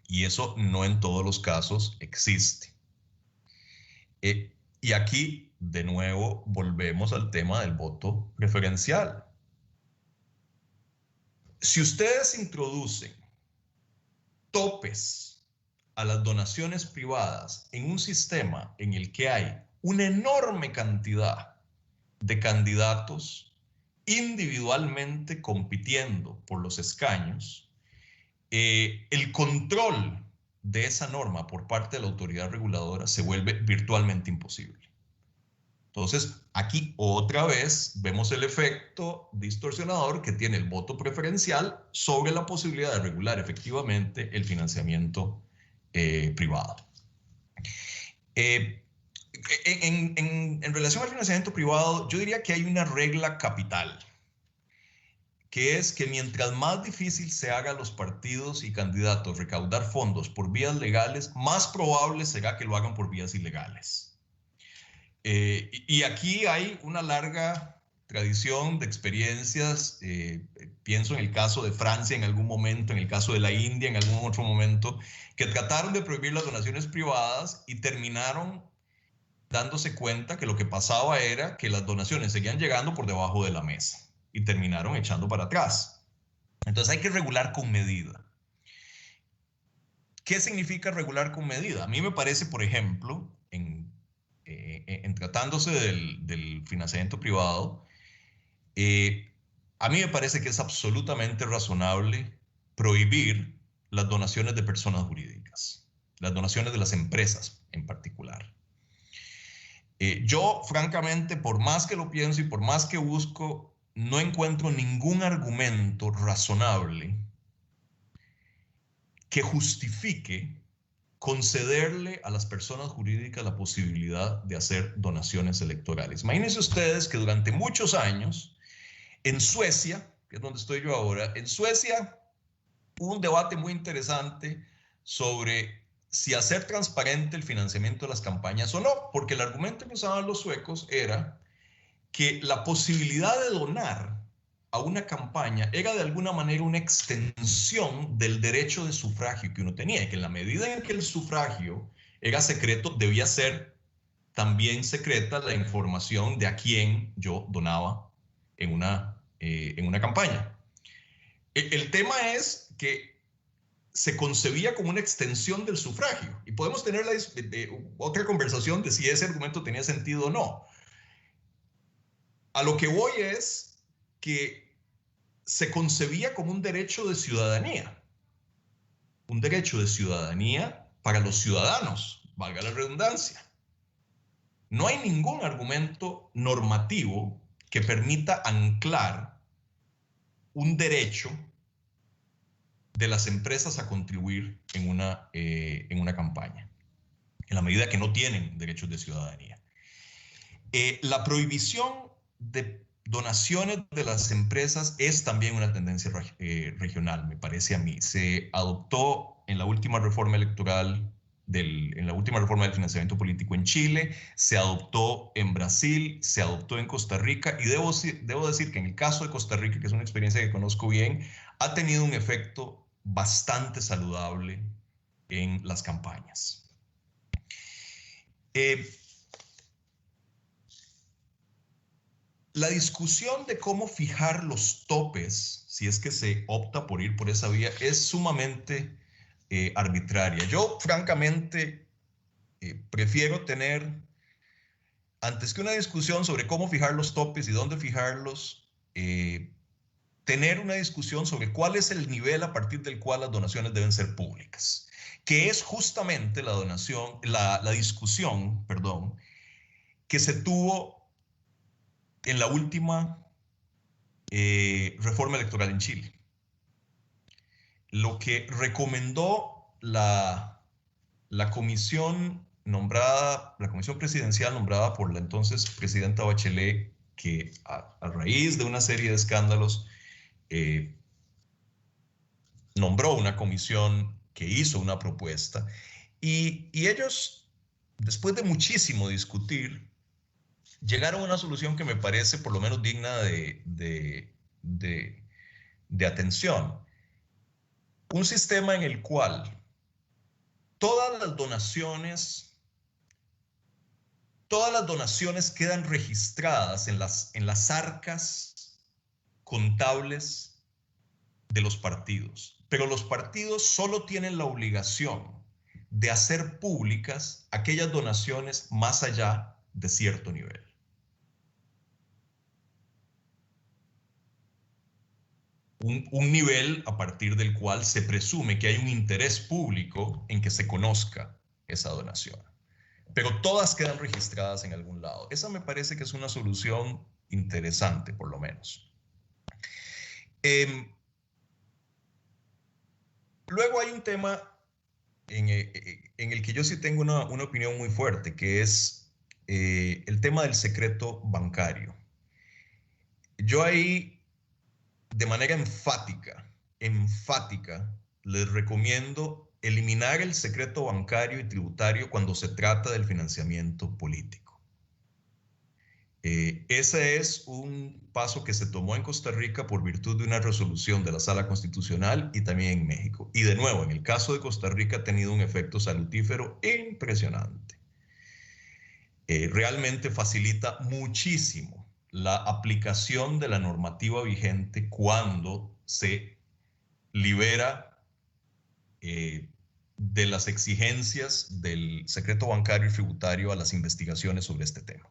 Y eso no en todos los casos existe. Y aquí, de nuevo, volvemos al tema del voto preferencial. Si ustedes introducen topes a las donaciones privadas en un sistema en el que hay una enorme cantidad de candidatos individualmente compitiendo por los escaños, el control de esa norma por parte de la autoridad reguladora se vuelve virtualmente imposible. Entonces, aquí otra vez vemos el efecto distorsionador que tiene el voto preferencial sobre la posibilidad de regular efectivamente el financiamiento privado. En relación al financiamiento privado, yo diría que hay una regla capital, que es que mientras más difícil se haga a los partidos y candidatos recaudar fondos por vías legales, más probable será que lo hagan por vías ilegales. Y aquí hay una larga tradición de experiencias, pienso en el caso de Francia en algún momento, en el caso de la India en algún otro momento, que trataron de prohibir las donaciones privadas y terminaron dándose cuenta que lo que pasaba era que las donaciones seguían llegando por debajo de la mesa y terminaron echando para atrás. Entonces hay que regular con medida. ¿Qué significa regular con medida? A mí me parece, por ejemplo, en tratándose del financiamiento privado, a mí me parece que es absolutamente razonable prohibir las donaciones de personas jurídicas, las donaciones de las empresas en particular. Yo, francamente, por más que lo pienso y por más que busco, no encuentro ningún argumento razonable que justifique concederle a las personas jurídicas la posibilidad de hacer donaciones electorales. Imagínense ustedes que durante muchos años, en Suecia, que es donde estoy yo ahora, en Suecia hubo un debate muy interesante sobre si hacer transparente el financiamiento de las campañas o no, porque el argumento que usaban los suecos era que la posibilidad de donar a una campaña era de alguna manera una extensión del derecho de sufragio que uno tenía, y que en la medida en que el sufragio era secreto, debía ser también secreta la información de a quién yo donaba en una campaña. El tema es que se concebía como una extensión del sufragio, y podemos tener otra conversación de si ese argumento tenía sentido o no. A lo que voy es que se concebía como un derecho de ciudadanía para los ciudadanos, valga la redundancia. No hay ningún argumento normativo que permita anclar un derecho de las empresas a contribuir en una campaña, en la medida que no tienen derechos de ciudadanía. La prohibición de donaciones de las empresas es también una tendencia regional, me parece a mí. Se adoptó en la última reforma electoral, en la última reforma del financiamiento político en Chile, se adoptó en Brasil, se adoptó en Costa Rica, y debo decir que en el caso de Costa Rica, que es una experiencia que conozco bien, ha tenido un efecto bastante saludable en las campañas. La discusión de cómo fijar los topes, si es que se opta por ir por esa vía, es sumamente arbitraria. Yo, francamente, prefiero tener, antes que una discusión sobre cómo fijar los topes y dónde fijarlos, tener una discusión sobre cuál es el nivel a partir del cual las donaciones deben ser públicas, que es justamente la discusión, que se tuvo en la última reforma electoral en Chile. Lo que recomendó la comisión presidencial nombrada por la entonces presidenta Bachelet, que a raíz de una serie de escándalos nombró una comisión que hizo una propuesta, y ellos, después de muchísimo discutir, llegaron a una solución que me parece por lo menos digna de atención. Un sistema en el cual todas las donaciones quedan registradas en las arcas contables de los partidos, pero los partidos solo tienen la obligación de hacer públicas aquellas donaciones más allá de cierto nivel. Un nivel a partir del cual se presume que hay un interés público en que se conozca esa donación. Pero todas quedan registradas en algún lado. Esa me parece que es una solución interesante, por lo menos. Luego hay un tema en el que yo sí tengo una opinión muy fuerte, que es el tema del secreto bancario. Yo ahí, de manera enfática, les recomiendo eliminar el secreto bancario y tributario cuando se trata del financiamiento político. Ese es un paso que se tomó en Costa Rica por virtud de una resolución de la Sala Constitucional y también en México. Y de nuevo, en el caso de Costa Rica ha tenido un efecto salutífero impresionante. Realmente facilita muchísimo la aplicación de la normativa vigente cuando se libera de las exigencias del secreto bancario y tributario a las investigaciones sobre este tema.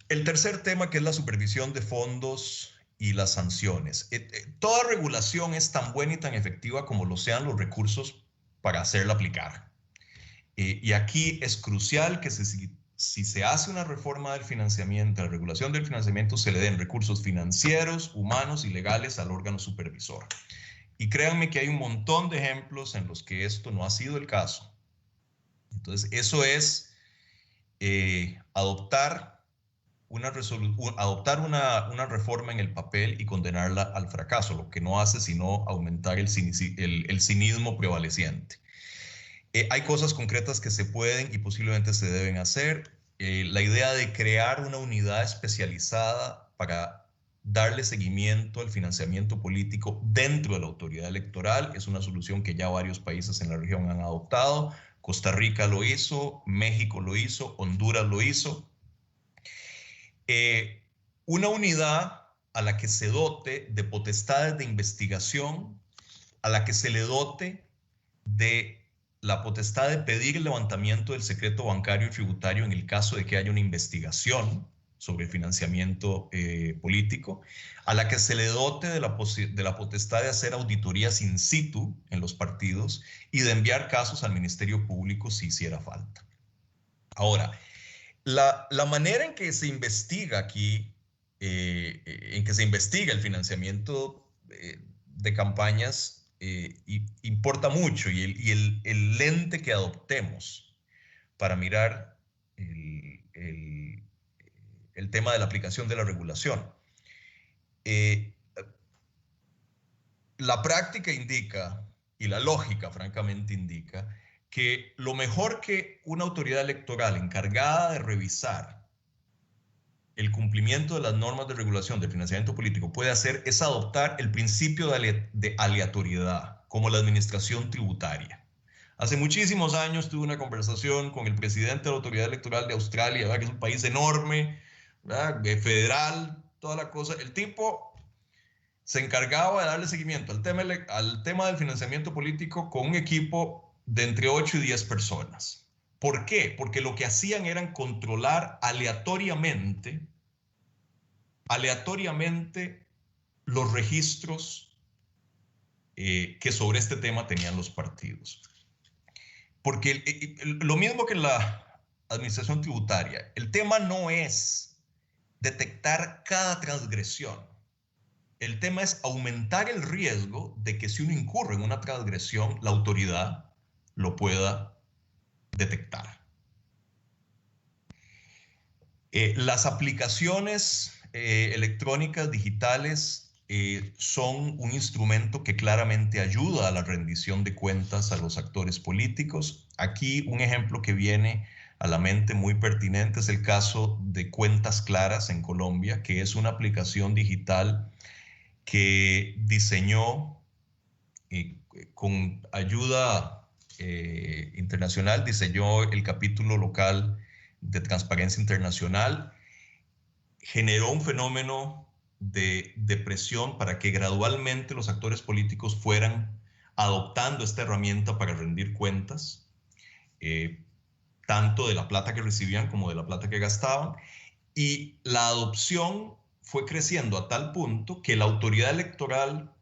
El tercer tema, que es la supervisión de fondos y las sanciones. Toda regulación es tan buena y tan efectiva como lo sean los recursos para hacerla aplicar. Y aquí es crucial que si se hace una reforma del financiamiento, la regulación del financiamiento, se le den recursos financieros, humanos y legales al órgano supervisor. Y créanme que hay un montón de ejemplos en los que esto no ha sido el caso. Entonces, eso es adoptar una reforma en el papel y condenarla al fracaso, lo que no hace sino aumentar el cinismo prevaleciente. Hay cosas concretas que se pueden y posiblemente se deben hacer. La idea de crear una unidad especializada para darle seguimiento al financiamiento político dentro de la autoridad electoral es una solución que ya varios países en la región han adoptado. Costa Rica lo hizo, México lo hizo, Honduras lo hizo. Una unidad a la que se dote de potestades de investigación, a la que se le dote de la potestad de pedir el levantamiento del secreto bancario y tributario en el caso de que haya una investigación sobre el financiamiento político, a la que se le dote de la potestad de hacer auditorías in situ en los partidos y de enviar casos al Ministerio Público si hiciera falta. Ahora, la manera en que se investiga aquí, en que se investiga el financiamiento de campañas, importa mucho, y el lente que adoptemos para mirar el tema de la aplicación de la regulación. La práctica indica, y la lógica francamente indica, que lo mejor que una autoridad electoral encargada de revisar el cumplimiento de las normas de regulación del financiamiento político puede hacer es adoptar el principio de aleatoriedad, como la administración tributaria. Hace muchísimos años tuve una conversación con el presidente de la Autoridad Electoral de Australia, ¿verdad? Que es un país enorme, ¿verdad? Federal, toda la cosa. El tipo se encargaba de darle seguimiento al tema del financiamiento político con un equipo de entre 8 y 10 personas. ¿Por qué? Porque lo que hacían era controlar aleatoriamente los registros que sobre este tema tenían los partidos. Porque lo mismo que la administración tributaria, el tema no es detectar cada transgresión. El tema es aumentar el riesgo de que si uno incurre en una transgresión, la autoridad lo pueda detectar. Las aplicaciones electrónicas digitales son un instrumento que claramente ayuda a la rendición de cuentas a los actores políticos. Aquí un ejemplo que viene a la mente muy pertinente es el caso de Cuentas Claras en Colombia, que es una aplicación digital que diseñó con ayuda internacional, diseñó el capítulo local de Transparencia Internacional, generó un fenómeno de presión para que gradualmente los actores políticos fueran adoptando esta herramienta para rendir cuentas. tanto de la plata que recibían como de la plata que gastaban, y la adopción fue creciendo a tal punto que la autoridad electoral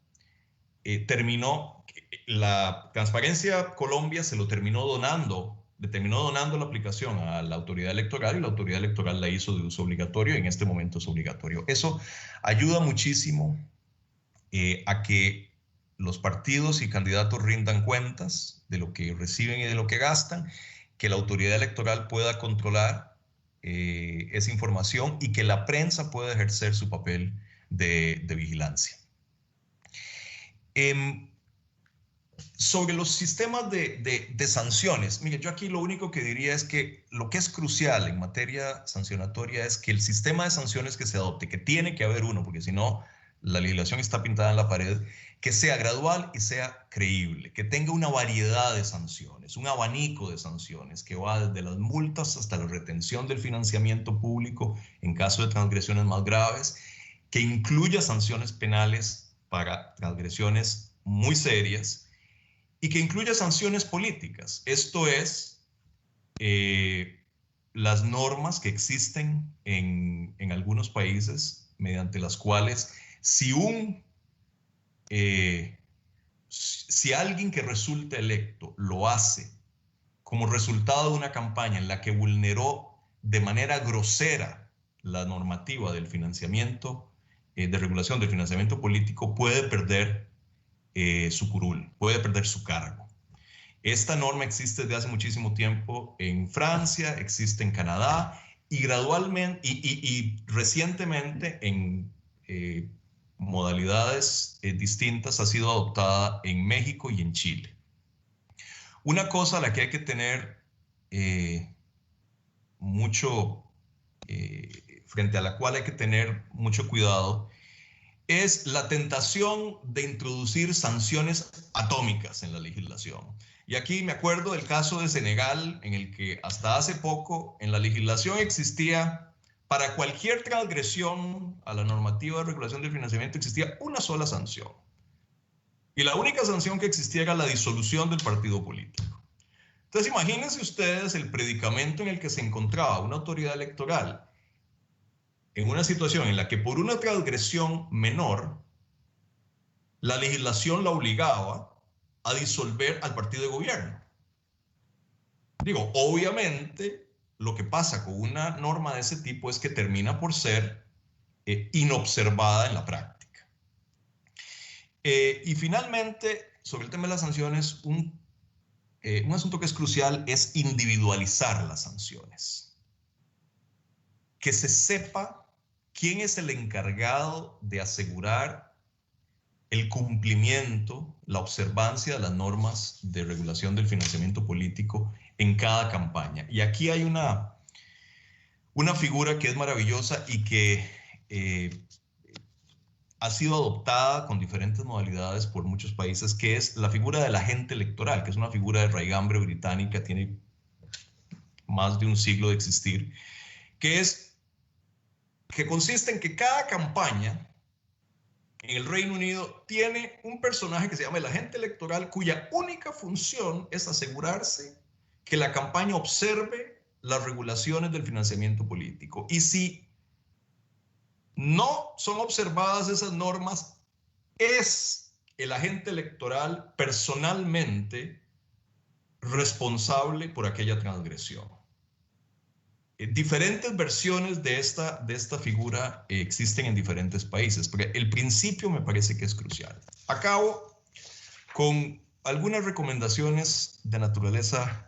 la Transparencia Colombia se lo terminó donando, le terminó donando la aplicación a la autoridad electoral, y la autoridad electoral la hizo de uso obligatorio, y en este momento es obligatorio. Eso ayuda muchísimo a que los partidos y candidatos rindan cuentas de lo que reciben y de lo que gastan, que la autoridad electoral pueda controlar esa información y que la prensa pueda ejercer su papel de vigilancia. Sobre los sistemas de sanciones, mire, yo aquí lo único que diría es que lo que es crucial en materia sancionatoria es que el sistema de sanciones que se adopte, que tiene que haber uno, porque si no, la legislación está pintada en la pared, que sea gradual y sea creíble, que tenga una variedad de sanciones, un abanico de sanciones que va desde las multas hasta la retención del financiamiento público en caso de transgresiones más graves, que incluya sanciones penales para transgresiones muy serias y que incluya sanciones políticas. Esto es, las normas que existen en algunos países mediante las cuales si alguien que resulta electo lo hace como resultado de una campaña en la que vulneró de manera grosera la normativa del financiamiento, de regulación del financiamiento político, puede perder su curul, puede perder su cargo. Esta norma existe desde hace muchísimo tiempo en Francia, existe en Canadá y gradualmente y recientemente en modalidades distintas ha sido adoptada en México y en Chile. Una cosa a la que hay que tener frente a la cual hay que tener mucho cuidado es la tentación de introducir sanciones atómicas en la legislación. Y aquí me acuerdo del caso de Senegal, en el que hasta hace poco en la legislación existía, para cualquier transgresión a la normativa de regulación del financiamiento, existía una sola sanción. Y la única sanción que existía era la disolución del partido político. Entonces imagínense ustedes el predicamento en el que se encontraba una autoridad electoral en una situación en la que por una transgresión menor, la legislación la obligaba a disolver al partido de gobierno. Digo, obviamente, lo que pasa con una norma de ese tipo es que termina por ser inobservada en la práctica. Y finalmente, sobre el tema de las sanciones, un asunto que es crucial es individualizar las sanciones. Que se sepa quién es el encargado de asegurar el cumplimiento, la observancia de las normas de regulación del financiamiento político en cada campaña. Y aquí hay una figura que es maravillosa y que ha sido adoptada con diferentes modalidades por muchos países, que es la figura del agente electoral, que es una figura de raigambre británica, tiene más de un siglo de existir, que consiste en que cada campaña en el Reino Unido tiene un personaje que se llama el agente electoral, cuya única función es asegurarse que la campaña observe las regulaciones del financiamiento político. Y si no son observadas esas normas, es el agente electoral personalmente responsable por aquella transgresión. Diferentes versiones de esta figura existen en diferentes países, porque el principio me parece que es crucial. Acabo con algunas recomendaciones de naturaleza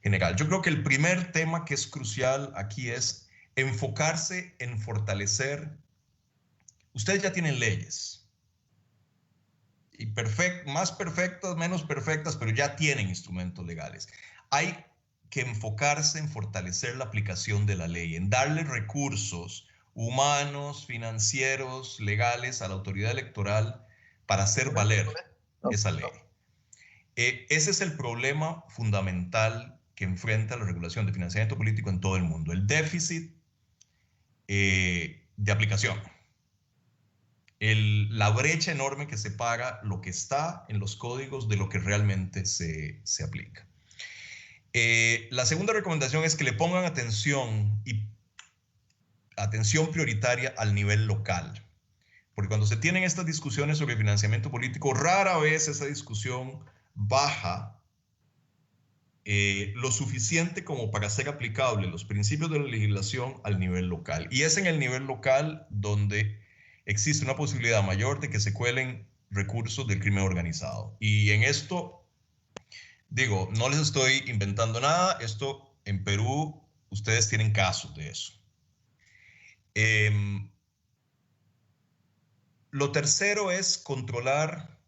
general. Yo creo que el primer tema que es crucial aquí es enfocarse en fortalecer. Ustedes ya tienen leyes, y más perfectas, menos perfectas, pero ya tienen instrumentos legales. Hay que enfocarse en fortalecer la aplicación de la ley, en darle recursos humanos, financieros, legales a la autoridad electoral para hacer valer esa ley. Ese es el problema fundamental que enfrenta la regulación de financiamiento político en todo el mundo, el déficit de aplicación. La brecha enorme que separa lo que está en los códigos de lo que realmente se aplica. La segunda recomendación es que le pongan atención prioritaria al nivel local. Porque cuando se tienen estas discusiones sobre financiamiento político, rara vez esa discusión baja lo suficiente como para hacer aplicable los principios de la legislación al nivel local. Y es en el nivel local donde existe una posibilidad mayor de que se cuelen recursos del crimen organizado. Y en esto, digo, no les estoy inventando nada, esto en Perú, ustedes tienen casos de eso. Lo tercero es controlar,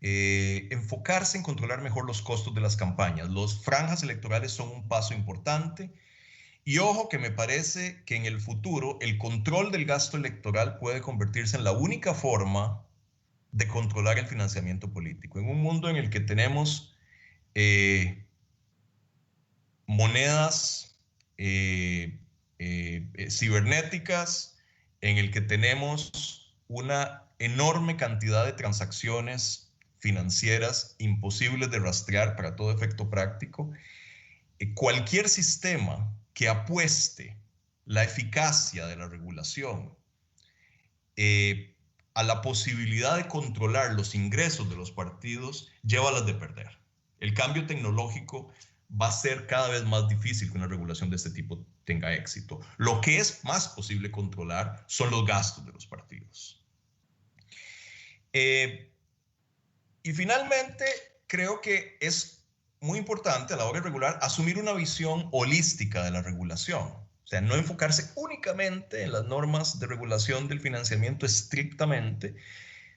enfocarse en controlar mejor los costos de las campañas. Las franjas electorales son un paso importante. Y ojo que me parece que en el futuro el control del gasto electoral puede convertirse en la única forma de controlar el financiamiento político. En un mundo en el que tenemos monedas cibernéticas, en el que tenemos una enorme cantidad de transacciones financieras imposibles de rastrear para todo efecto práctico, cualquier sistema que apueste la eficacia de la regulación a la posibilidad de controlar los ingresos de los partidos, llévalas de perder. El cambio tecnológico va a ser cada vez más difícil que una regulación de este tipo tenga éxito. Lo que es más posible controlar son los gastos de los partidos. Y finalmente, creo que es muy importante a la hora de regular asumir una visión holística de la regulación. O sea, no enfocarse únicamente en las normas de regulación del financiamiento estrictamente,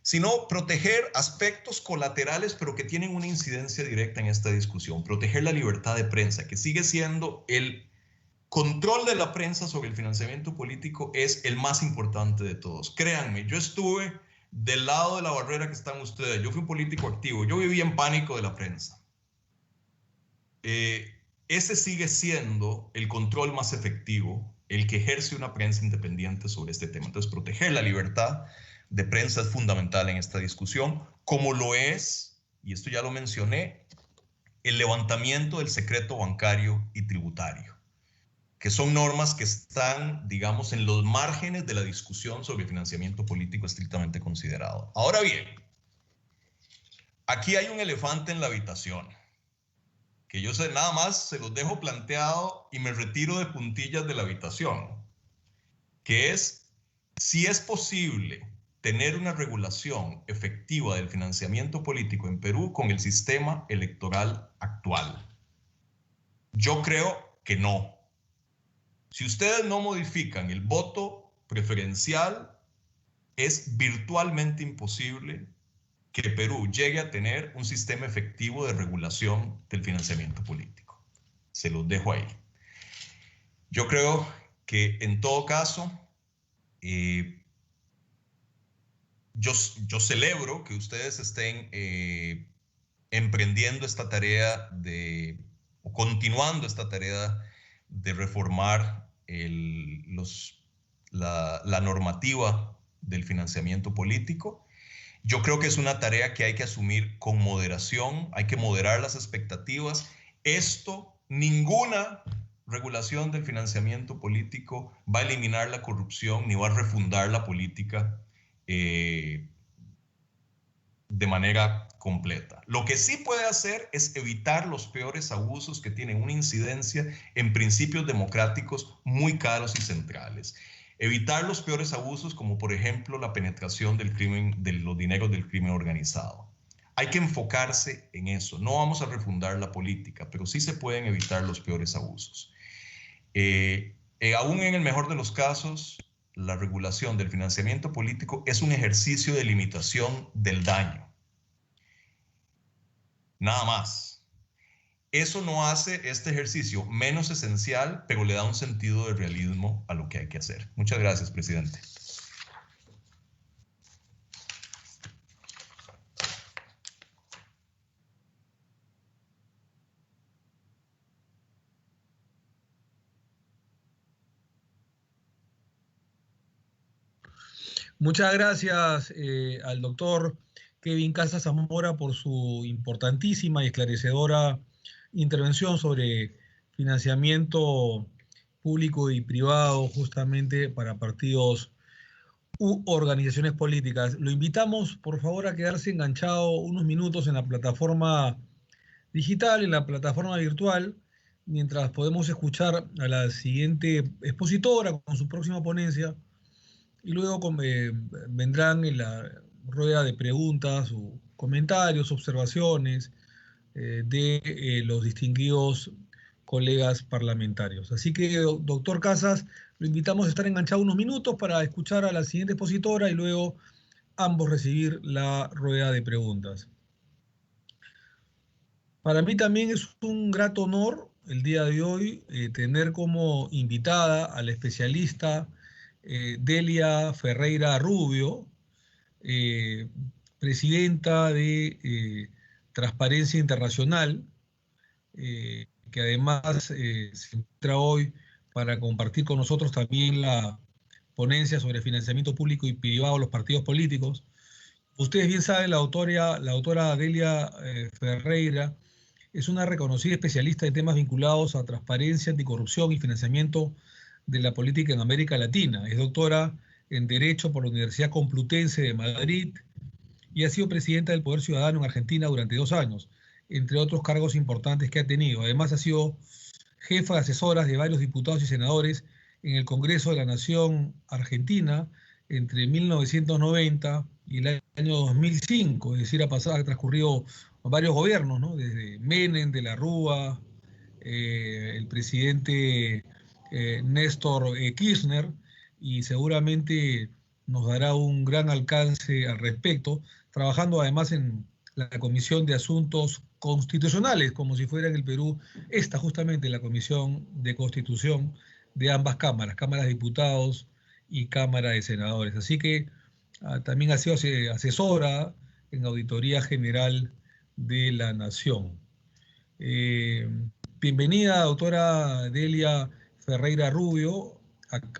sino proteger aspectos colaterales, pero que tienen una incidencia directa en esta discusión. Proteger la libertad de prensa, que sigue siendo el control de la prensa sobre el financiamiento político, es el más importante de todos. Créanme, yo estuve del lado de la barrera que están ustedes. Yo fui un político activo. Yo viví en pánico de la prensa. Ese sigue siendo el control más efectivo, el que ejerce una prensa independiente sobre este tema. Entonces, proteger la libertad de prensa es fundamental en esta discusión, como lo es, y esto ya lo mencioné, el levantamiento del secreto bancario y tributario, que son normas que están, digamos, en los márgenes de la discusión sobre financiamiento político estrictamente considerado. Ahora bien, aquí hay un elefante en la habitación, que yo sé, nada más se los dejo planteado y me retiro de puntillas de la habitación, que es si es posible tener una regulación efectiva del financiamiento político en Perú con el sistema electoral actual. Yo creo que no. Si ustedes no modifican el voto preferencial, es virtualmente imposible que Perú llegue a tener un sistema efectivo de regulación del financiamiento político. Se los dejo ahí. Yo creo que en todo caso, yo celebro que ustedes estén emprendiendo esta tarea o continuando esta tarea de reformar la normativa del financiamiento político. Yo creo que es una tarea que hay que asumir con moderación, hay que moderar las expectativas. Ninguna regulación del financiamiento político va a eliminar la corrupción ni va a refundar la política de manera completa. Lo que sí puede hacer es evitar los peores abusos que tienen una incidencia en principios democráticos muy caros y centrales. Evitar los peores abusos, como por ejemplo la penetración del crimen, de los dineros del crimen organizado. Hay que enfocarse en eso. No vamos a refundar la política, pero sí se pueden evitar los peores abusos. Aún en el mejor de los casos, la regulación del financiamiento político es un ejercicio de limitación del daño. Nada más. Eso no hace este ejercicio menos esencial, pero le da un sentido de realismo a lo que hay que hacer. Muchas gracias, presidente.
Muchas gracias al doctor Kevin Casas Zamora por su importantísima y esclarecedora intervención sobre financiamiento público y privado justamente para partidos u organizaciones políticas. Lo invitamos, por favor, a quedarse enganchado unos minutos en la plataforma digital, en la plataforma virtual, mientras podemos escuchar a la siguiente expositora con su próxima ponencia, y luego vendrán en la rueda de preguntas o comentarios, observaciones de los distinguidos colegas parlamentarios. Así que, doctor Casas, lo invitamos a estar enganchado unos minutos para escuchar a la siguiente expositora y luego ambos recibir la rueda de preguntas. Para mí también es un grato honor el día de hoy tener como invitada a la especialista Delia Ferreira Rubio, presidenta de Transparencia Internacional, que además se encuentra hoy para compartir con nosotros también la ponencia sobre financiamiento público y privado de los partidos políticos. Ustedes bien saben, la autora Delia Ferreira es una reconocida especialista en temas vinculados a transparencia, anticorrupción y financiamiento de la política en América Latina. Es doctora en Derecho por la Universidad Complutense de Madrid y ha sido presidenta del Poder Ciudadano en Argentina durante 2 años, entre otros cargos importantes que ha tenido. Además, ha sido jefa de asesoras de varios diputados y senadores en el Congreso de la Nación Argentina entre 1990 y el año 2005, es decir, ha transcurrido varios gobiernos, ¿no? Desde Menem, de la Rúa, el presidente Néstor Kirchner, y seguramente nos dará un gran alcance al respecto, trabajando además en la Comisión de Asuntos Constitucionales, como si fuera en el Perú justamente la Comisión de Constitución de ambas cámaras, Cámara de Diputados y Cámara de Senadores. Así que también ha sido asesora en Auditoría General de la Nación. Bienvenida, doctora Delia Ferreira Rubio,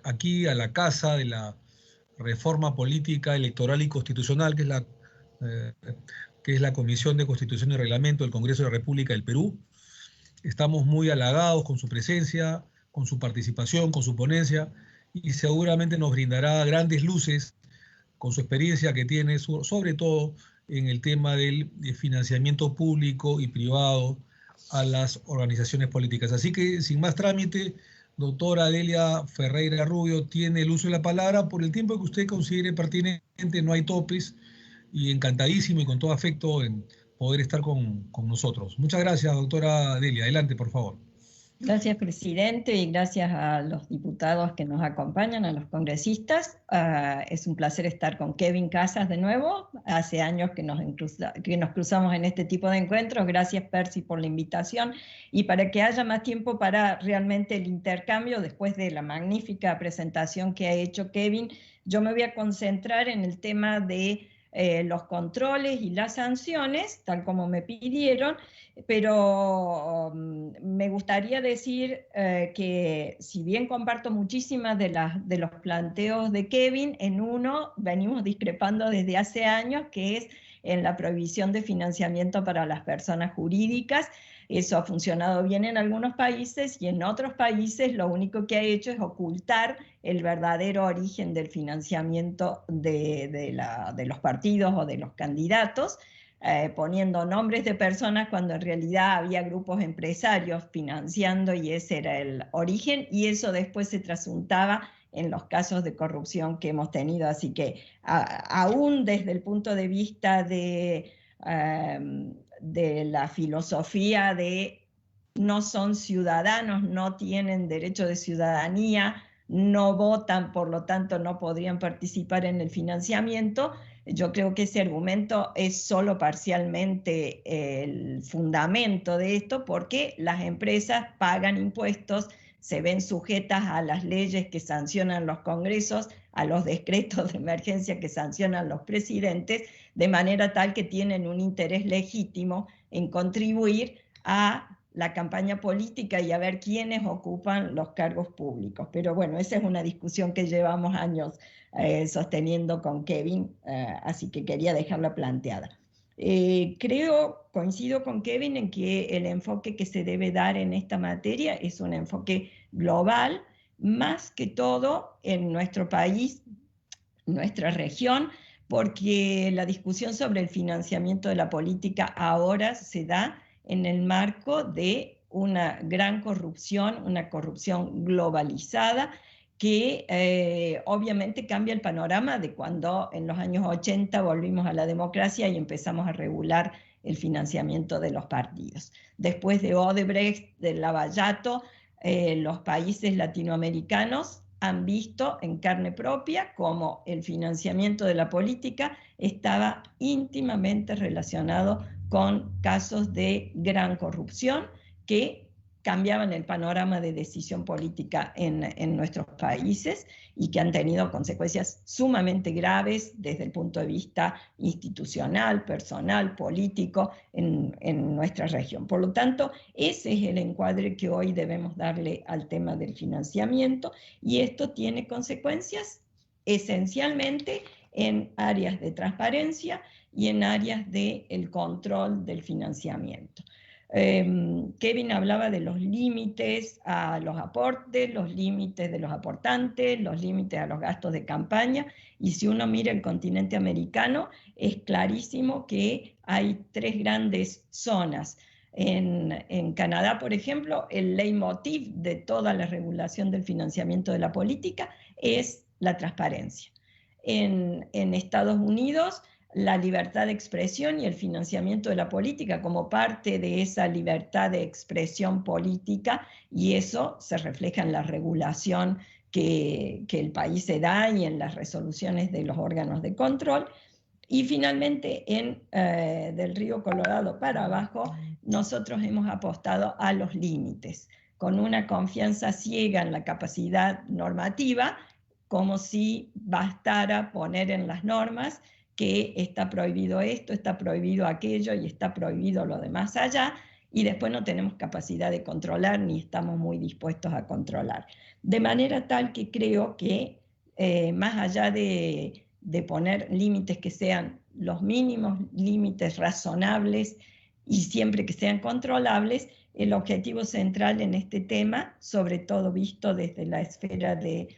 aquí a la Casa de la Reforma Política, Electoral y Constitucional, que es la Comisión de Constitución y Reglamento del Congreso de la República del Perú. Estamos muy halagados con su presencia, con su participación, con su ponencia, y seguramente nos brindará grandes luces con su experiencia que tiene, sobre todo en el tema del financiamiento público y privado a las organizaciones políticas. Así que, sin más trámite, doctora Delia Ferreira Rubio, tiene el uso de la palabra por el tiempo que usted considere pertinente, no hay topes, y encantadísimo y con todo afecto en poder estar con nosotros. Muchas gracias, doctora Delia. Adelante, por favor.
Gracias, presidente, y gracias a los diputados que nos acompañan, a los congresistas. Es un placer estar con Kevin Casas de nuevo. Hace años que nos cruzamos en este tipo de encuentros. Gracias, Percy, por la invitación y para que haya más tiempo para realmente el intercambio después de la magnífica presentación que ha hecho Kevin. Yo me voy a concentrar en el tema de los controles y las sanciones, tal como me pidieron, pero me gustaría decir que si bien comparto muchísimas de los planteos de Kevin, en uno venimos discrepando desde hace años, que es en la prohibición de financiamiento para las personas jurídicas. Eso ha funcionado bien en algunos países y en otros países lo único que ha hecho es ocultar el verdadero origen del financiamiento de los partidos o de los candidatos, poniendo nombres de personas cuando en realidad había grupos empresarios financiando y ese era el origen, y eso después se trasuntaba en los casos de corrupción que hemos tenido. Así que aún desde el punto de vista de la filosofía de no son ciudadanos, no tienen derecho de ciudadanía, no votan, por lo tanto no podrían participar en el financiamiento, yo creo que ese argumento es solo parcialmente el fundamento de esto, porque las empresas pagan impuestos, se ven sujetas a las leyes que sancionan los congresos, a los decretos de emergencia que sancionan los presidentes, de manera tal que tienen un interés legítimo en contribuir a la campaña política y a ver quiénes ocupan los cargos públicos. Pero bueno, esa es una discusión que llevamos años sosteniendo con Kevin, así que quería dejarla planteada. Coincido con Kevin en que el enfoque que se debe dar en esta materia es un enfoque global, más que todo en nuestro país, nuestra región, porque la discusión sobre el financiamiento de la política ahora se da en el marco de una gran corrupción, una corrupción globalizada, que obviamente cambia el panorama de cuando en los años 80 volvimos a la democracia y empezamos a regular el financiamiento de los partidos. Después de Odebrecht, de Lavallato, los países latinoamericanos han visto en carne propia cómo el financiamiento de la política estaba íntimamente relacionado con casos de gran corrupción que cambiaban el panorama de decisión política en nuestros países y que han tenido consecuencias sumamente graves desde el punto de vista institucional, personal, político en nuestra región. Por lo tanto, ese es el encuadre que hoy debemos darle al tema del financiamiento, y esto tiene consecuencias esencialmente en áreas de transparencia y en áreas del control del financiamiento. Kevin hablaba de los límites a los aportes, los límites de los aportantes, los límites a los gastos de campaña, y si uno mira el continente americano, es clarísimo que hay tres grandes zonas. En Canadá, por ejemplo, el leitmotiv de toda la regulación del financiamiento de la política es la transparencia. En Estados Unidos, la libertad de expresión y el financiamiento de la política como parte de esa libertad de expresión política, y eso se refleja en la regulación que el país se da y en las resoluciones de los órganos de control. Y finalmente, del río Colorado para abajo, nosotros hemos apostado a los límites, con una confianza ciega en la capacidad normativa, como si bastara poner en las normas que está prohibido esto, está prohibido aquello y está prohibido lo de más allá, y después no tenemos capacidad de controlar ni estamos muy dispuestos a controlar. De manera tal que creo que más allá de poner límites que sean los mínimos límites razonables y siempre que sean controlables, el objetivo central en este tema, sobre todo visto desde la esfera de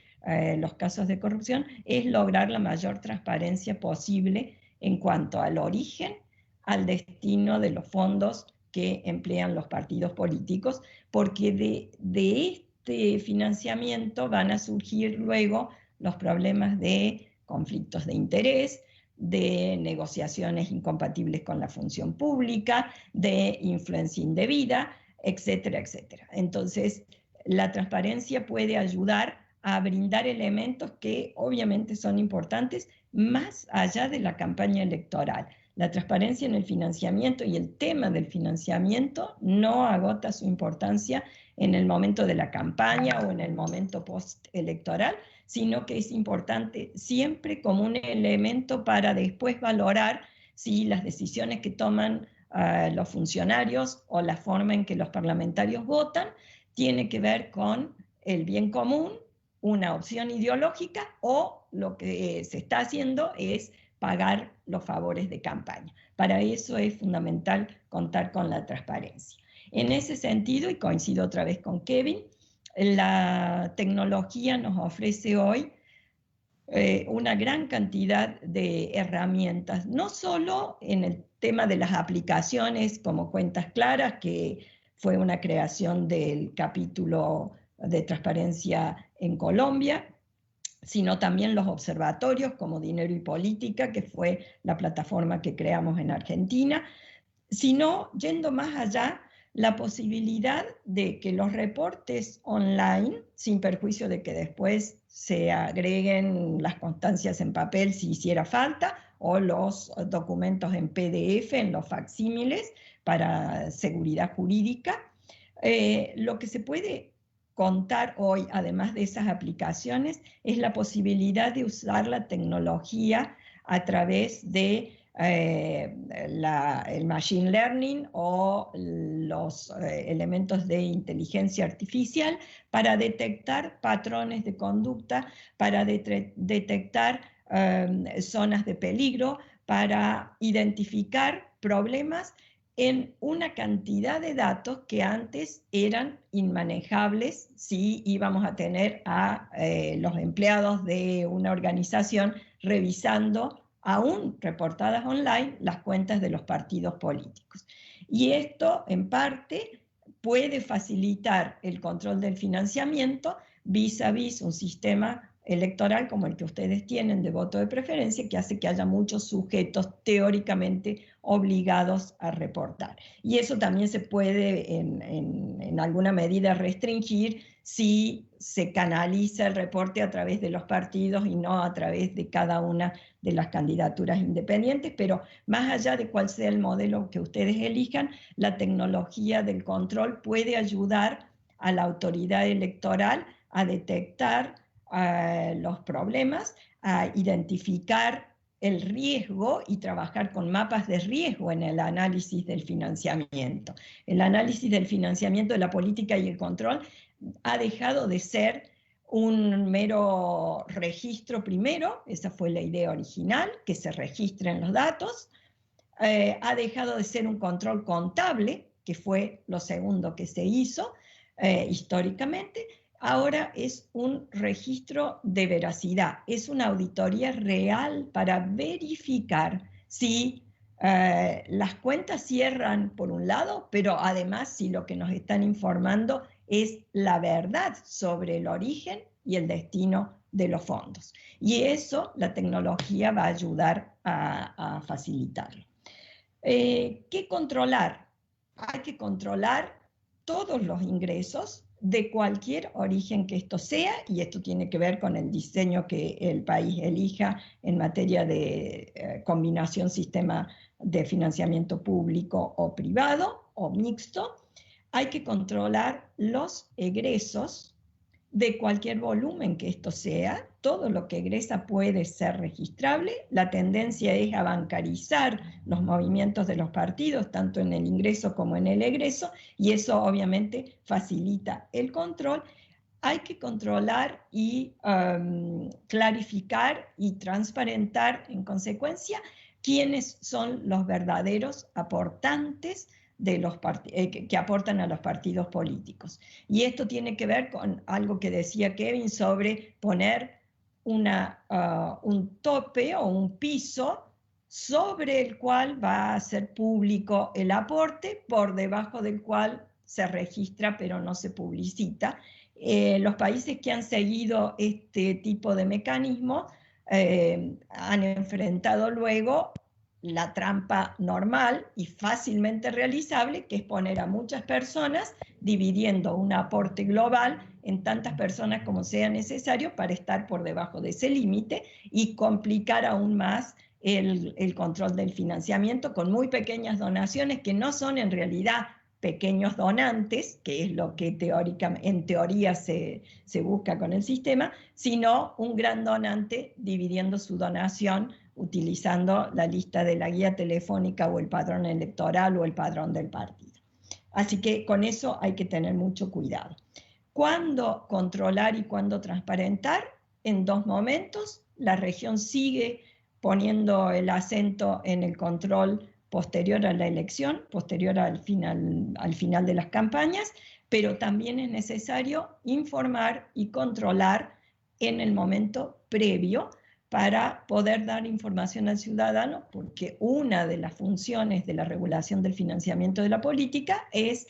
los casos de corrupción, es lograr la mayor transparencia posible en cuanto al origen, al destino de los fondos que emplean los partidos políticos, porque de este financiamiento van a surgir luego los problemas de conflictos de interés, de negociaciones incompatibles con la función pública, de influencia indebida, etcétera, etcétera. Entonces, la transparencia puede ayudar a brindar elementos que obviamente son importantes más allá de la campaña electoral. La transparencia en el financiamiento y el tema del financiamiento no agota su importancia en el momento de la campaña o en el momento postelectoral, sino que es importante siempre como un elemento para después valorar si las decisiones que toman los funcionarios o la forma en que los parlamentarios votan tiene que ver con el bien común, una opción ideológica, o lo que se está haciendo es pagar los favores de campaña. Para eso es fundamental contar con la transparencia. En ese sentido, y coincido otra vez con Kevin, la tecnología nos ofrece hoy una gran cantidad de herramientas, no solo en el tema de las aplicaciones como Cuentas Claras, que fue una creación del capítulo de transparencia en Colombia, sino también los observatorios como Dinero y Política, que fue la plataforma que creamos en Argentina, sino, yendo más allá, la posibilidad de que los reportes online, sin perjuicio de que después se agreguen las constancias en papel si hiciera falta, o los documentos en PDF, en los facsímiles, para seguridad jurídica, lo que se puede contar hoy, además de esas aplicaciones, es la posibilidad de usar la tecnología a través de el machine learning o los elementos de inteligencia artificial para detectar patrones de conducta, para detectar zonas de peligro, para identificar problemas en una cantidad de datos que antes eran inmanejables si íbamos a tener a los empleados de una organización revisando, aún reportadas online, las cuentas de los partidos políticos. Y esto, en parte, puede facilitar el control del financiamiento vis a vis un sistema electoral como el que ustedes tienen de voto de preferencia, que hace que haya muchos sujetos teóricamente obligados a reportar. Y eso también se puede en alguna medida restringir si se canaliza el reporte a través de los partidos y no a través de cada una de las candidaturas independientes, pero más allá de cuál sea el modelo que ustedes elijan, la tecnología del control puede ayudar a la autoridad electoral a detectar los problemas, a identificar el riesgo y trabajar con mapas de riesgo en el análisis del financiamiento. El análisis del financiamiento de la política y el control ha dejado de ser un mero registro primero, esa fue la idea original, que se registren los datos, ha dejado de ser un control contable, que fue lo segundo que se hizo históricamente. Ahora es un registro de veracidad, es una auditoría real para verificar si las cuentas cierran por un lado, pero además si lo que nos están informando es la verdad sobre el origen y el destino de los fondos. Y eso la tecnología va a ayudar a facilitarlo. ¿Qué controlar? Hay que controlar todos los ingresos de cualquier origen que esto sea, y esto tiene que ver con el diseño que el país elija en materia de combinación sistema de financiamiento público o privado o mixto. Hay que controlar los egresos de cualquier volumen que esto sea. Todo lo que egresa puede ser registrable. La tendencia es a bancarizar los movimientos de los partidos, tanto en el ingreso como en el egreso, y eso obviamente facilita el control. Hay que controlar y clarificar y transparentar en consecuencia quiénes son los verdaderos aportantes de los que aportan a los partidos políticos. Y esto tiene que ver con algo que decía Kevin sobre poner un tope o un piso sobre el cual va a ser público el aporte, por debajo del cual se registra pero no se publicita. Los países que han seguido este tipo de mecanismo han enfrentado luego la trampa normal y fácilmente realizable, que es poner a muchas personas dividiendo un aporte global en tantas personas como sea necesario para estar por debajo de ese límite y complicar aún más el control del financiamiento con muy pequeñas donaciones que no son en realidad pequeños donantes, que es lo que en teoría se busca con el sistema, sino un gran donante dividiendo su donación utilizando la lista de la guía telefónica o el padrón electoral o el padrón del partido. Así que con eso hay que tener mucho cuidado. ¿Cuándo controlar y cuándo transparentar? En dos momentos. La región sigue poniendo el acento en el control posterior a la elección, posterior al final de las campañas, pero también es necesario informar y controlar en el momento previo para poder dar información al ciudadano, porque una de las funciones de la regulación del financiamiento de la política es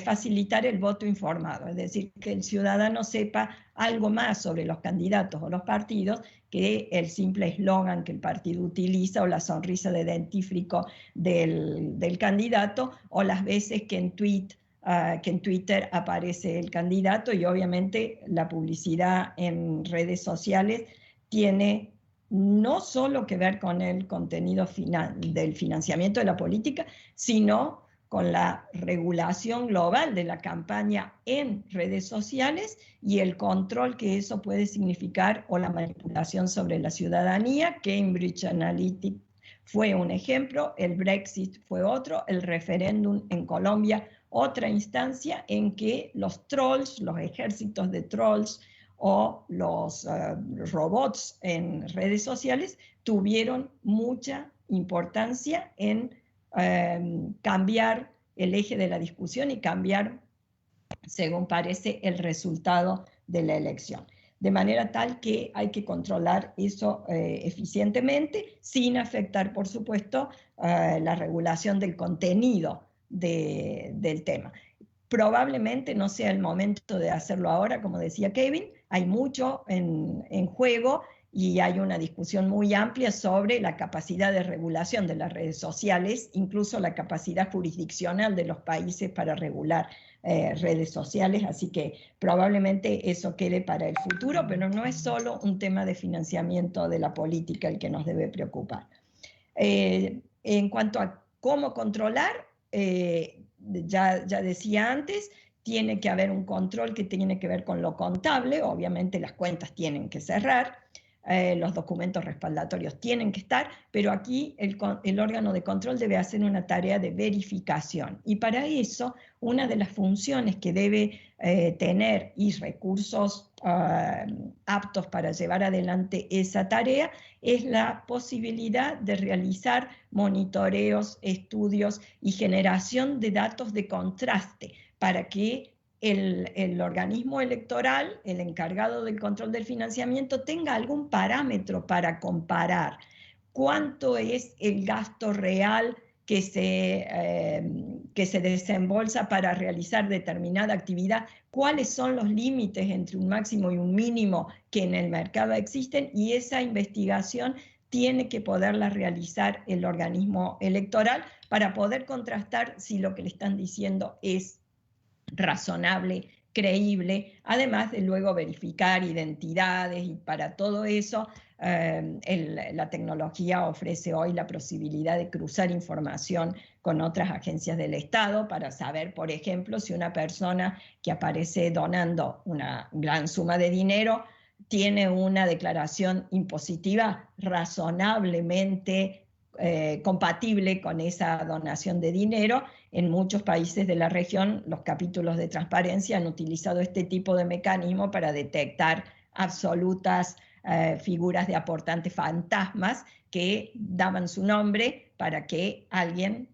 facilitar el voto informado, es decir, que el ciudadano sepa algo más sobre los candidatos o los partidos que el simple eslogan que el partido utiliza o la sonrisa de dentífrico del candidato o las veces que en Twitter aparece el candidato, y obviamente la publicidad en redes sociales tiene no solo que ver con el contenido final del financiamiento de la política, sino con la regulación global de la campaña en redes sociales y el control que eso puede significar o la manipulación sobre la ciudadanía. Cambridge Analytica fue un ejemplo, el Brexit fue otro, el referéndum en Colombia, otra instancia en que los trolls, los ejércitos de trolls o los robots en redes sociales tuvieron mucha importancia en cambiar el eje de la discusión y cambiar, según parece, el resultado de la elección. De manera tal que hay que controlar eso eficientemente, sin afectar, por supuesto, la regulación del contenido del tema. Probablemente no sea el momento de hacerlo ahora, como decía Kevin, hay mucho en juego y hay una discusión muy amplia sobre la capacidad de regulación de las redes sociales, incluso la capacidad jurisdiccional de los países para regular redes sociales, así que probablemente eso quede para el futuro, pero no es solo un tema de financiamiento de la política el que nos debe preocupar. En cuanto a cómo controlar, ya decía antes, tiene que haber un control que tiene que ver con lo contable, obviamente las cuentas tienen que cerrar, los documentos respaldatorios tienen que estar, pero aquí el órgano de control debe hacer una tarea de verificación. Y para eso, una de las funciones que debe tener y recursos aptos para llevar adelante esa tarea es la posibilidad de realizar monitoreos, estudios y generación de datos de contraste para que el organismo electoral, el encargado del control del financiamiento, tenga algún parámetro para comparar cuánto es el gasto real que se desembolsa para realizar determinada actividad, cuáles son los límites entre un máximo y un mínimo que en el mercado existen, y esa investigación tiene que poderla realizar el organismo electoral para poder contrastar si lo que le están diciendo es razonable, creíble, además de luego verificar identidades, y para todo eso la tecnología ofrece hoy la posibilidad de cruzar información con otras agencias del Estado para saber, por ejemplo, si una persona que aparece donando una gran suma de dinero tiene una declaración impositiva razonablemente compatible con esa donación de dinero. En muchos países de la región, los capítulos de transparencia han utilizado este tipo de mecanismo para detectar absolutas figuras de aportantes fantasmas que daban su nombre para que alguien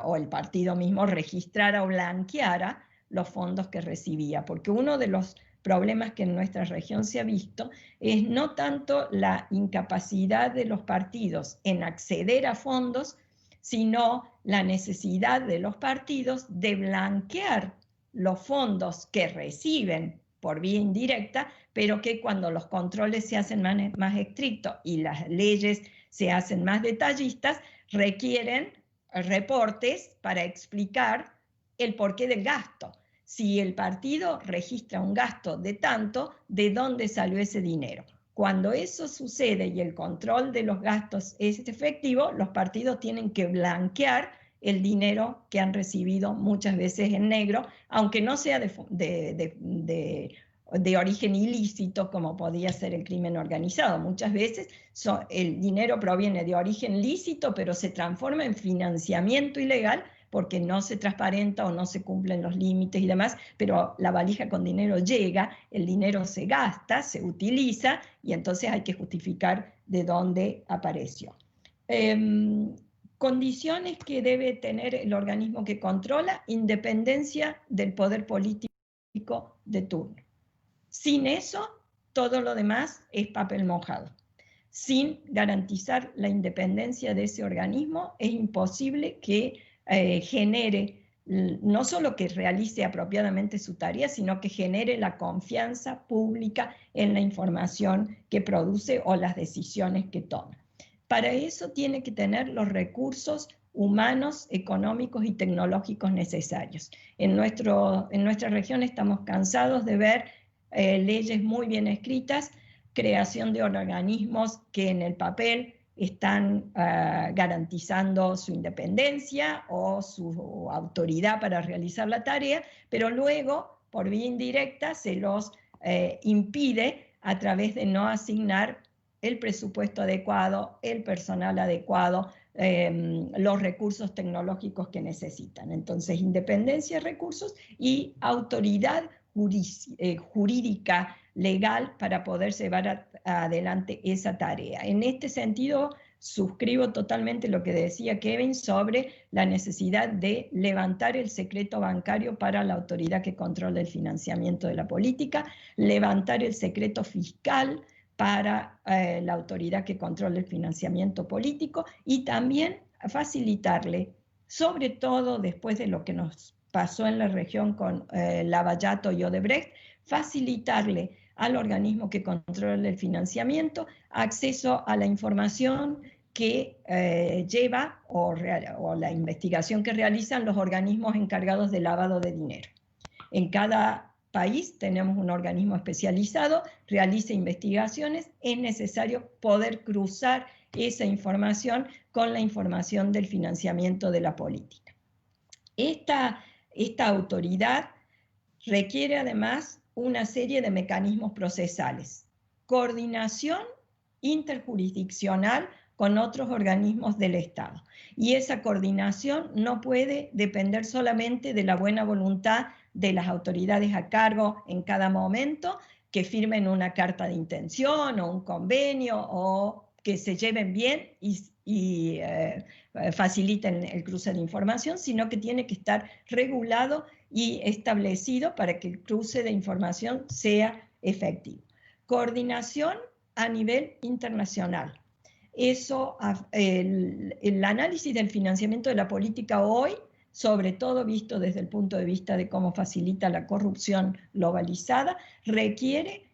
o el partido mismo registrara o blanqueara los fondos que recibía. Porque uno de los problemas que en nuestra región se ha visto es no tanto la incapacidad de los partidos en acceder a fondos, sino la necesidad de los partidos de blanquear los fondos que reciben por vía indirecta, pero que cuando los controles se hacen más estrictos y las leyes se hacen más detallistas, requieren reportes para explicar el porqué del gasto. Si el partido registra un gasto de tanto, ¿de dónde salió ese dinero? Cuando eso sucede y el control de los gastos es efectivo, los partidos tienen que blanquear el dinero que han recibido muchas veces en negro, aunque no sea de origen ilícito como podía ser el crimen organizado. Muchas veces el dinero proviene de origen lícito, pero se transforma en financiamiento ilegal porque no se transparenta o no se cumplen los límites y demás, pero la valija con dinero llega, el dinero se gasta, se utiliza, y entonces hay que justificar de dónde apareció. Condiciones que debe tener el organismo que controla: independencia del poder político de turno. Sin eso, todo lo demás es papel mojado. Sin garantizar la independencia de ese organismo, es imposible que genere, no solo que realice apropiadamente su tarea, sino que genere la confianza pública en la información que produce o las decisiones que toma. Para eso tiene que tener los recursos humanos, económicos y tecnológicos necesarios. En nuestra región estamos cansados de ver leyes muy bien escritas, creación de organismos que en el papel están garantizando su independencia o su autoridad para realizar la tarea, pero luego, por vía indirecta, se los impide a través de no asignar el presupuesto adecuado, el personal adecuado, los recursos tecnológicos que necesitan. Entonces, independencia, recursos y autoridad jurídica legal para poder llevar adelante esa tarea. En este sentido, suscribo totalmente lo que decía Kevin sobre la necesidad de levantar el secreto bancario para la autoridad que controla el financiamiento de la política, levantar el secreto fiscal para la autoridad que controla el financiamiento político y también facilitarle, sobre todo después de lo que nos pasó en la región con Lavallato y Odebrecht, facilitarle al organismo que controla el financiamiento acceso a la información que lleva o la investigación que realizan los organismos encargados de lavado de dinero. En cada país tenemos un organismo especializado, realiza investigaciones, es necesario poder cruzar esa información con la información del financiamiento de la política. Esta autoridad requiere además una serie de mecanismos procesales, coordinación interjurisdiccional con otros organismos del Estado. Y esa coordinación no puede depender solamente de la buena voluntad de las autoridades a cargo en cada momento, que firmen una carta de intención o un convenio o que se lleven bien y faciliten el cruce de información, sino que tiene que estar regulado y establecido para que el cruce de información sea efectivo. Coordinación a nivel internacional. Eso, el análisis del financiamiento de la política hoy, sobre todo visto desde el punto de vista de cómo facilita la corrupción globalizada, requiere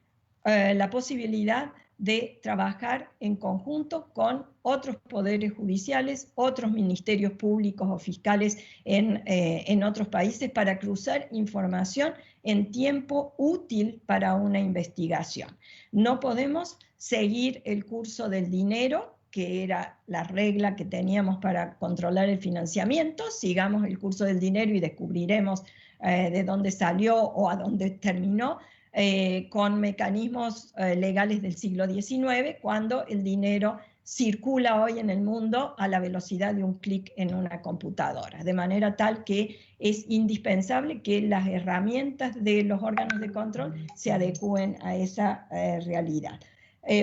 la posibilidad de trabajar en conjunto con otros poderes judiciales, otros ministerios públicos o fiscales en otros países para cruzar información en tiempo útil para una investigación. No podemos seguir el curso del dinero, que era la regla que teníamos para controlar el financiamiento. Sigamos el curso del dinero y descubriremos de dónde salió o a dónde terminó, con mecanismos legales del siglo XIX, cuando el dinero circula hoy en el mundo a la velocidad de un clic en una computadora, de manera tal que es indispensable que las herramientas de los órganos de control se adecúen a esa realidad.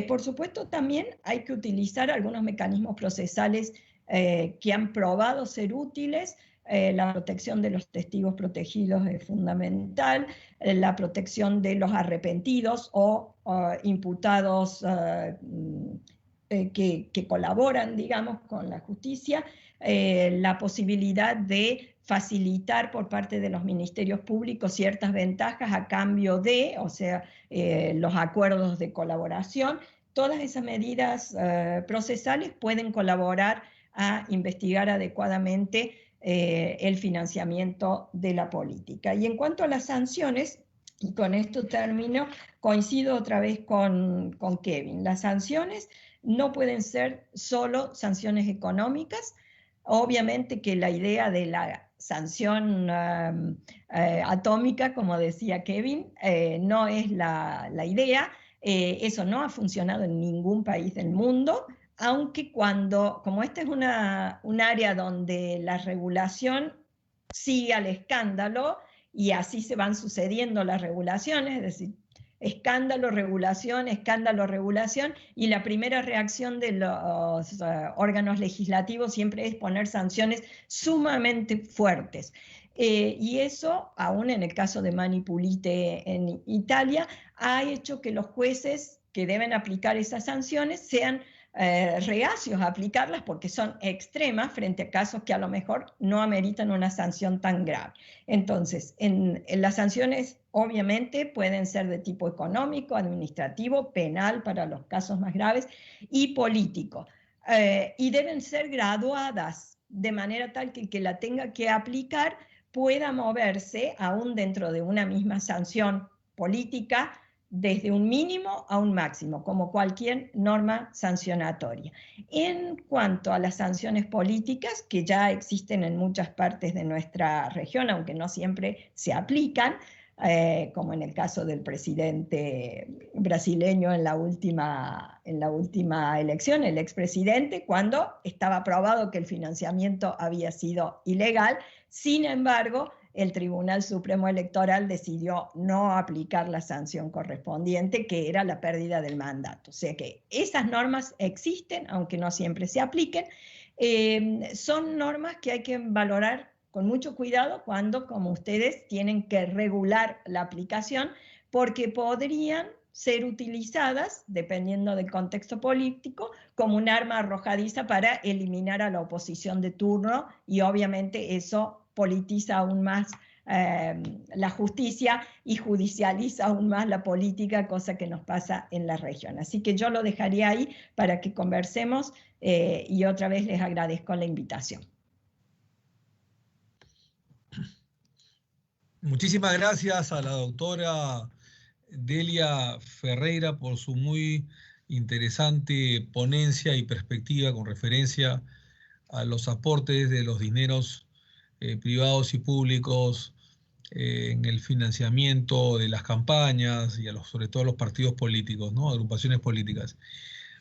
Por supuesto, también hay que utilizar algunos mecanismos procesales que han probado ser útiles. La protección de los testigos protegidos es fundamental, la protección de los arrepentidos o imputados que colaboran, digamos, con la justicia, la posibilidad de facilitar por parte de los ministerios públicos ciertas ventajas a cambio de, o sea, los acuerdos de colaboración. Todas esas medidas procesales pueden colaborar a investigar adecuadamente el financiamiento de la política. Y en cuanto a las sanciones, y con esto termino, coincido otra vez con Kevin. Las sanciones no pueden ser solo sanciones económicas. Obviamente que la idea de la sanción atómica, como decía Kevin, no es la idea. Eso no ha funcionado en ningún país del mundo, aunque como esta es un área donde la regulación sigue al escándalo y así se van sucediendo las regulaciones, es decir, escándalo, regulación, y la primera reacción de los órganos legislativos siempre es poner sanciones sumamente fuertes. Y eso, aún en el caso de Mani Pulite en Italia, ha hecho que los jueces que deben aplicar esas sanciones sean reacios a aplicarlas porque son extremas frente a casos que a lo mejor no ameritan una sanción tan grave. Entonces, en las sanciones obviamente pueden ser de tipo económico, administrativo, penal para los casos más graves y político. Y deben ser graduadas de manera tal que el que la tenga que aplicar pueda moverse aún dentro de una misma sanción política desde un mínimo a un máximo, como cualquier norma sancionatoria. En cuanto a las sanciones políticas, que ya existen en muchas partes de nuestra región, aunque no siempre se aplican, como en el caso del presidente brasileño en la última elección, el expresidente, cuando estaba probado que el financiamiento había sido ilegal. Sin embargo, el Tribunal Supremo Electoral decidió no aplicar la sanción correspondiente, que era la pérdida del mandato. O sea que esas normas existen, aunque no siempre se apliquen. Son normas que hay que valorar con mucho cuidado cuando, como ustedes, tienen que regular la aplicación, porque podrían ser utilizadas, dependiendo del contexto político, como un arma arrojadiza para eliminar a la oposición de turno, y obviamente eso politiza aún más la justicia y judicializa aún más la política, cosa que nos pasa en la región. Así que yo lo dejaría ahí para que conversemos y otra vez les agradezco la invitación.
Muchísimas gracias a la doctora Delia Ferreira por su muy interesante ponencia y perspectiva con referencia a los aportes de los dineros privados y públicos en el financiamiento de las campañas y sobre todo a los partidos políticos, ¿no? Agrupaciones políticas.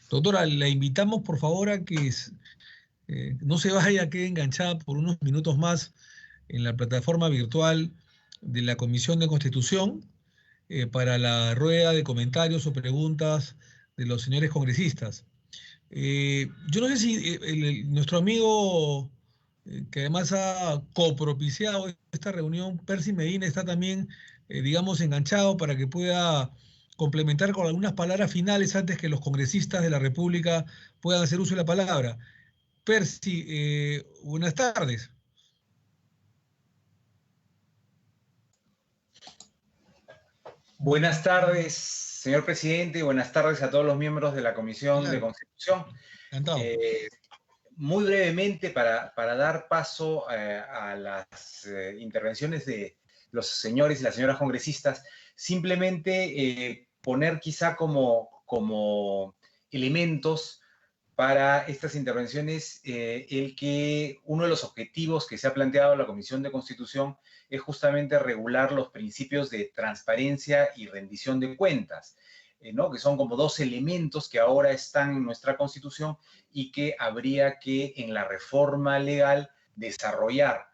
Doctora, la invitamos por favor a que no se vaya, quede enganchada por unos minutos más en la plataforma virtual de la Comisión de Constitución para la rueda de comentarios o preguntas de los señores congresistas. Yo no sé si nuestro amigo, que además ha copropiciado esta reunión, Percy Medina, está también, digamos, enganchado para que pueda complementar con algunas palabras finales antes que los congresistas de la República puedan hacer uso de la palabra. Percy, buenas tardes.
Buenas tardes, señor presidente, buenas tardes a todos los miembros de la Comisión de Constitución. Muy brevemente, para dar paso a las intervenciones de los señores y las señoras congresistas, simplemente poner quizá como elementos para estas intervenciones el que uno de los objetivos que se ha planteado la Comisión de Constitución es justamente regular los principios de transparencia y rendición de cuentas, ¿no? Que son como dos elementos que ahora están en nuestra Constitución y que habría que en la reforma legal desarrollar.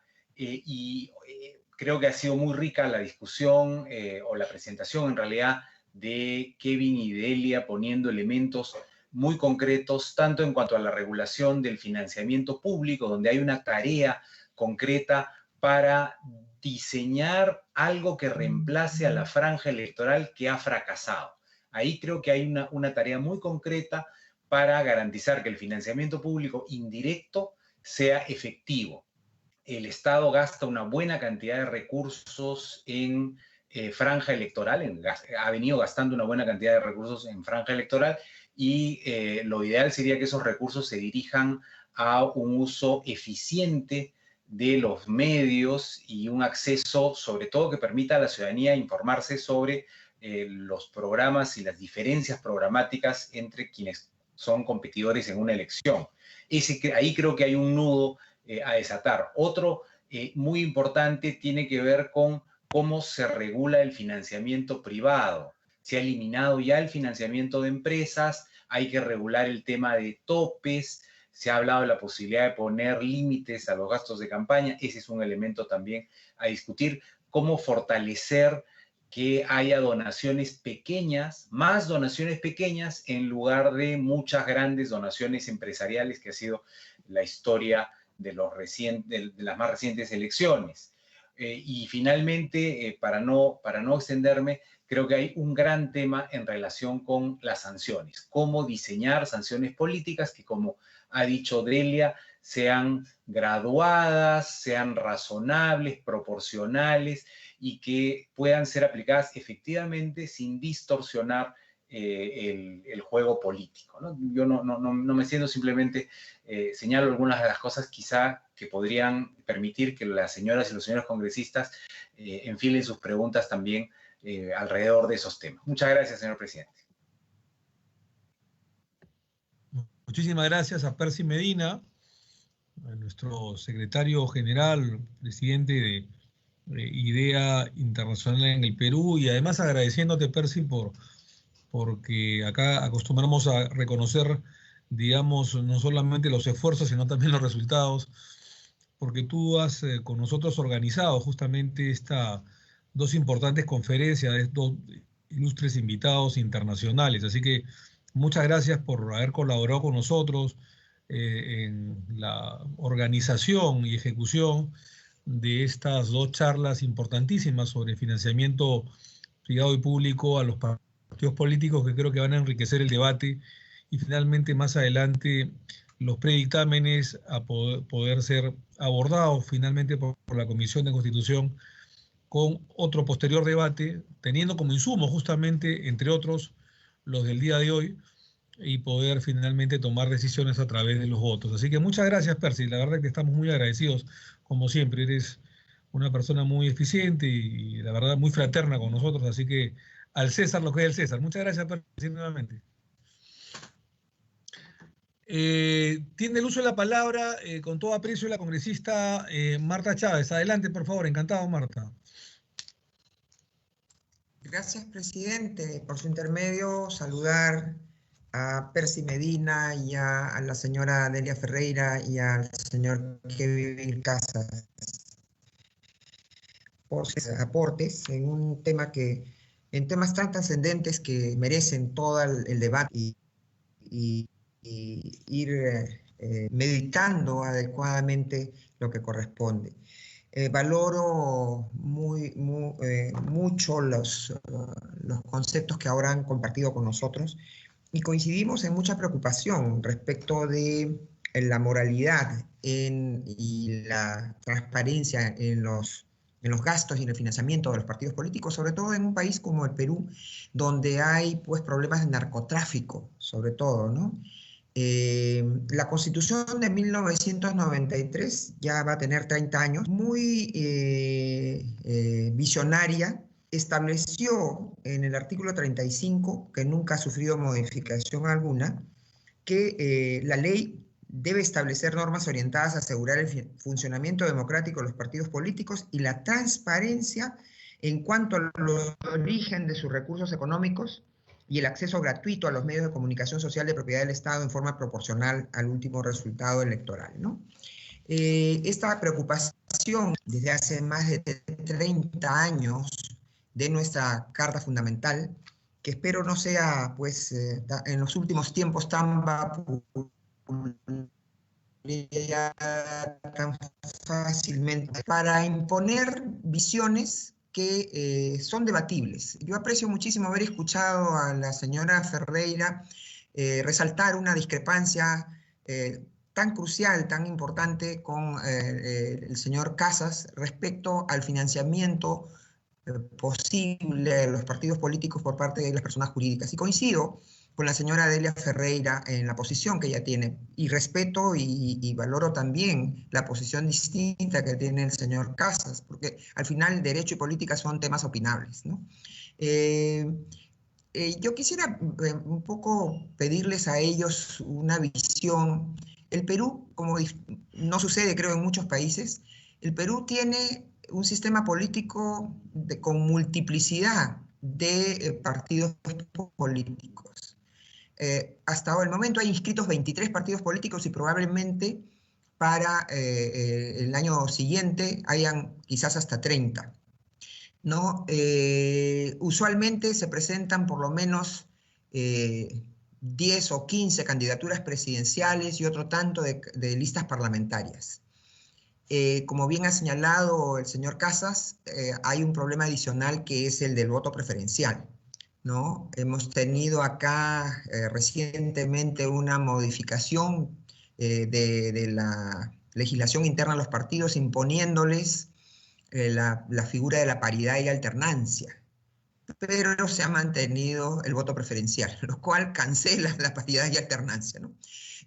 Creo que ha sido muy rica la discusión o la presentación en realidad de Kevin y Delia poniendo elementos muy concretos, tanto en cuanto a la regulación del financiamiento público, donde hay una tarea concreta para diseñar algo que reemplace a la franja electoral que ha fracasado. Ahí creo que hay una tarea muy concreta para garantizar que el financiamiento público indirecto sea efectivo. El Estado gasta una buena cantidad de recursos en franja electoral, ha venido gastando una buena cantidad de recursos en franja electoral, y lo ideal sería que esos recursos se dirijan a un uso eficiente de los medios y un acceso, sobre todo, que permita a la ciudadanía informarse sobre los programas y las diferencias programáticas entre quienes son competidores en una elección. Ahí creo que hay un nudo a desatar. Otro muy importante tiene que ver con cómo se regula el financiamiento privado. Se ha eliminado ya el financiamiento de empresas, hay que regular el tema de topes, se ha hablado de la posibilidad de poner límites a los gastos de campaña, ese es un elemento también a discutir, cómo fortalecer que haya donaciones pequeñas, más donaciones pequeñas en lugar de muchas grandes donaciones empresariales, que ha sido la historia de las más recientes elecciones. Y finalmente, para no extenderme, creo que hay un gran tema en relación con las sanciones. Cómo diseñar sanciones políticas que, como ha dicho Delia, sean graduadas, sean razonables, proporcionales y que puedan ser aplicadas efectivamente sin distorsionar el juego político, ¿no? Yo no me siento, simplemente señalo algunas de las cosas quizá que podrían permitir que las señoras y los señores congresistas enfilen sus preguntas también alrededor de esos temas. Muchas gracias, señor presidente.
Muchísimas gracias a Percy Medina, a nuestro secretario general, presidente de IDEA Internacional en el Perú, y además agradeciéndote, Percy, porque acá acostumbramos a reconocer, digamos, no solamente los esfuerzos, sino también los resultados, porque tú has con nosotros organizado justamente estas dos importantes conferencias de dos ilustres invitados internacionales. Así que muchas gracias por haber colaborado con nosotros en la organización y ejecución de estas dos charlas importantísimas sobre financiamiento privado y público a los partidos políticos, que creo que van a enriquecer el debate y finalmente más adelante los predictámenes a poder ser abordados finalmente por la Comisión de Constitución con otro posterior debate, teniendo como insumo justamente, entre otros, los del día de hoy, y poder finalmente tomar decisiones a través de los votos. Así que muchas gracias, Percy. La verdad es que estamos muy agradecidos, como siempre. Eres una persona muy eficiente y la verdad muy fraterna con nosotros, así que al César lo que es el César. Muchas gracias, Percy, nuevamente. Tiene el uso de la palabra, con todo aprecio, la congresista Marta Chávez. Adelante, por favor. Encantado, Marta.
Gracias, presidente. Por su intermedio, saludar a Percy Medina y a la señora Delia Ferreira y al señor Kevin Casas por sus aportes en un tema en temas tan trascendentes que merecen todo el debate y ir meditando adecuadamente lo que corresponde. Valoro mucho los conceptos que ahora han compartido con nosotros y coincidimos en mucha preocupación respecto de la moralidad y la transparencia en los gastos y en el financiamiento de los partidos políticos, sobre todo en un país como el Perú, donde hay pues problemas de narcotráfico, sobre todo, ¿no? La Constitución de 1993 ya va a tener 30 años, muy visionaria, estableció en el artículo 35, que nunca ha sufrido modificación alguna, que la ley debe establecer normas orientadas a asegurar el funcionamiento democrático de los partidos políticos y la transparencia en cuanto al origen de sus recursos económicos y el acceso gratuito a los medios de comunicación social de propiedad del Estado en forma proporcional al último resultado electoral, ¿no? Esta preocupación desde hace más de 30 años de nuestra Carta Fundamental, que espero no sea, pues, en los últimos tiempos tan fácilmente, para imponer visiones que son debatibles. Yo aprecio muchísimo haber escuchado a la señora Ferreira resaltar una discrepancia tan crucial, tan importante con el señor Casas respecto al financiamiento posible de los partidos políticos por parte de las personas jurídicas. Y coincido con la señora Delia Ferreira en la posición que ella tiene, y respeto y valoro también la posición distinta que tiene el señor Casas, porque al final derecho y política son temas opinables, ¿no? Yo quisiera un poco pedirles a ellos una visión. El Perú, como no sucede creo en muchos países, el Perú tiene un sistema político con multiplicidad de partidos políticos. Hasta el momento hay inscritos 23 partidos políticos y probablemente para el año siguiente hayan quizás hasta 30, ¿no? Usualmente se presentan por lo menos 10 o 15 candidaturas presidenciales y otro tanto de listas parlamentarias. Como bien ha señalado el señor Casas, hay un problema adicional que es el del voto preferencial, ¿no? Hemos tenido acá recientemente una modificación de la legislación interna de los partidos imponiéndoles la figura de la paridad y alternancia, pero se ha mantenido el voto preferencial, lo cual cancela la paridad y alternancia, ¿no?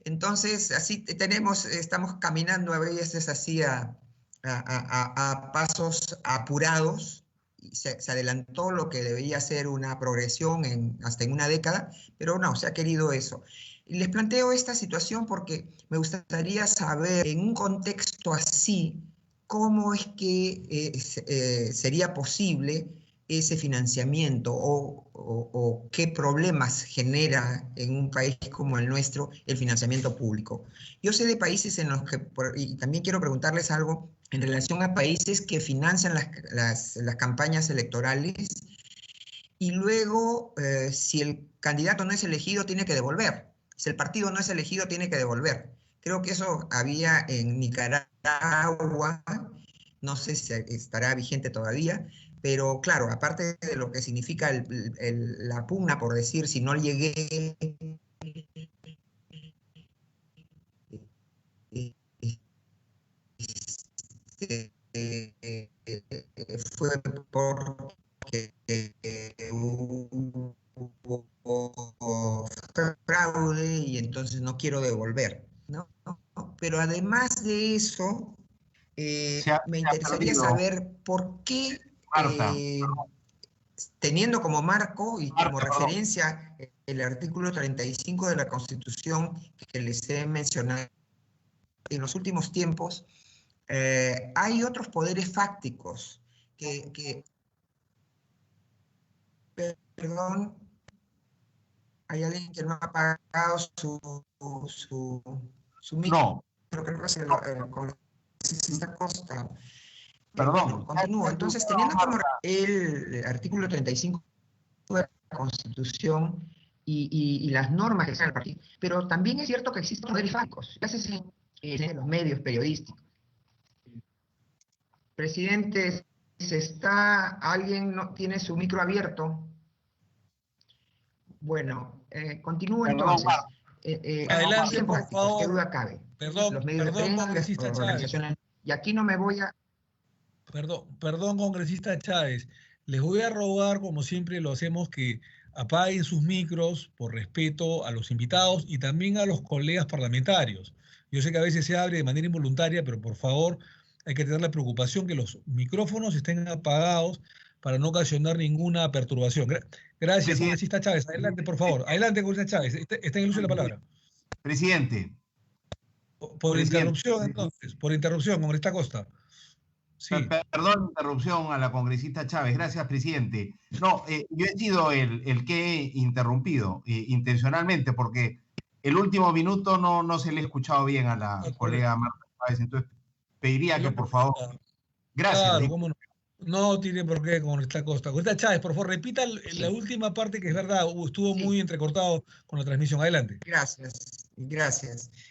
Entonces, así estamos caminando a veces así a pasos apurados. Se adelantó lo que debería ser una progresión hasta en una década, pero no, se ha querido eso. Y les planteo esta situación porque me gustaría saber, en un contexto así, cómo es que sería posible ese financiamiento o qué problemas genera en un país como el nuestro el financiamiento público. Yo sé de países en los que, y también quiero preguntarles algo en relación a países que financian las campañas electorales y luego, si el candidato no es elegido, tiene que devolver. Si el partido no es elegido, tiene que devolver. Creo que eso había en Nicaragua, no sé si estará vigente todavía, pero claro, aparte de lo que significa la pugna, por decir, si no llegué, fue porque hubo fraude y entonces no quiero devolver, ¿no? Pero además de eso, me interesaría saber por qué, teniendo como marco y como referencia el artículo 35 de la Constitución que les he mencionado, en los últimos tiempos hay otros poderes fácticos perdón, hay alguien que no ha apagado su micro.
No.
Pero creo que es esta Costa.
Perdón.
Continúo. Entonces, teniendo como el artículo 35 de la Constitución y las normas que están en el partido, pero también es cierto que existen poderes fácticos, gracias a los medios periodísticos. Presidente, ¿alguien no tiene su micro abierto? Bueno, continúo entonces.
Adelante, por favor.
¿Qué duda cabe?
Perdón,
los medios de prensa, las organizaciones. Y aquí no me voy a...
Perdón, congresista Chávez. Les voy a rogar, como siempre lo hacemos, que apaguen sus micros por respeto a los invitados y también a los colegas parlamentarios. Yo sé que a veces se abre de manera involuntaria, pero por favor hay que tener la preocupación que los micrófonos estén apagados para no ocasionar ninguna perturbación. Gracias, congresista Chávez. Adelante, por favor. Adelante, congresista Chávez. Está en el uso de la palabra.
Presidente.
Por interrupción, entonces. Por interrupción, congresista Costa. Sí.
Perdón, interrupción a la congresista Chávez. Gracias, presidente. No, yo he sido el que he interrumpido intencionalmente porque el último minuto no se le ha escuchado bien a la colega Marta Chávez. Entonces, pediría que, por favor... Gracias.
Claro, cómo no. No tiene por qué con esta Costa. Congresista Chávez, por favor, repita la última parte que es verdad, estuvo muy entrecortado con la transmisión. Adelante.
Gracias.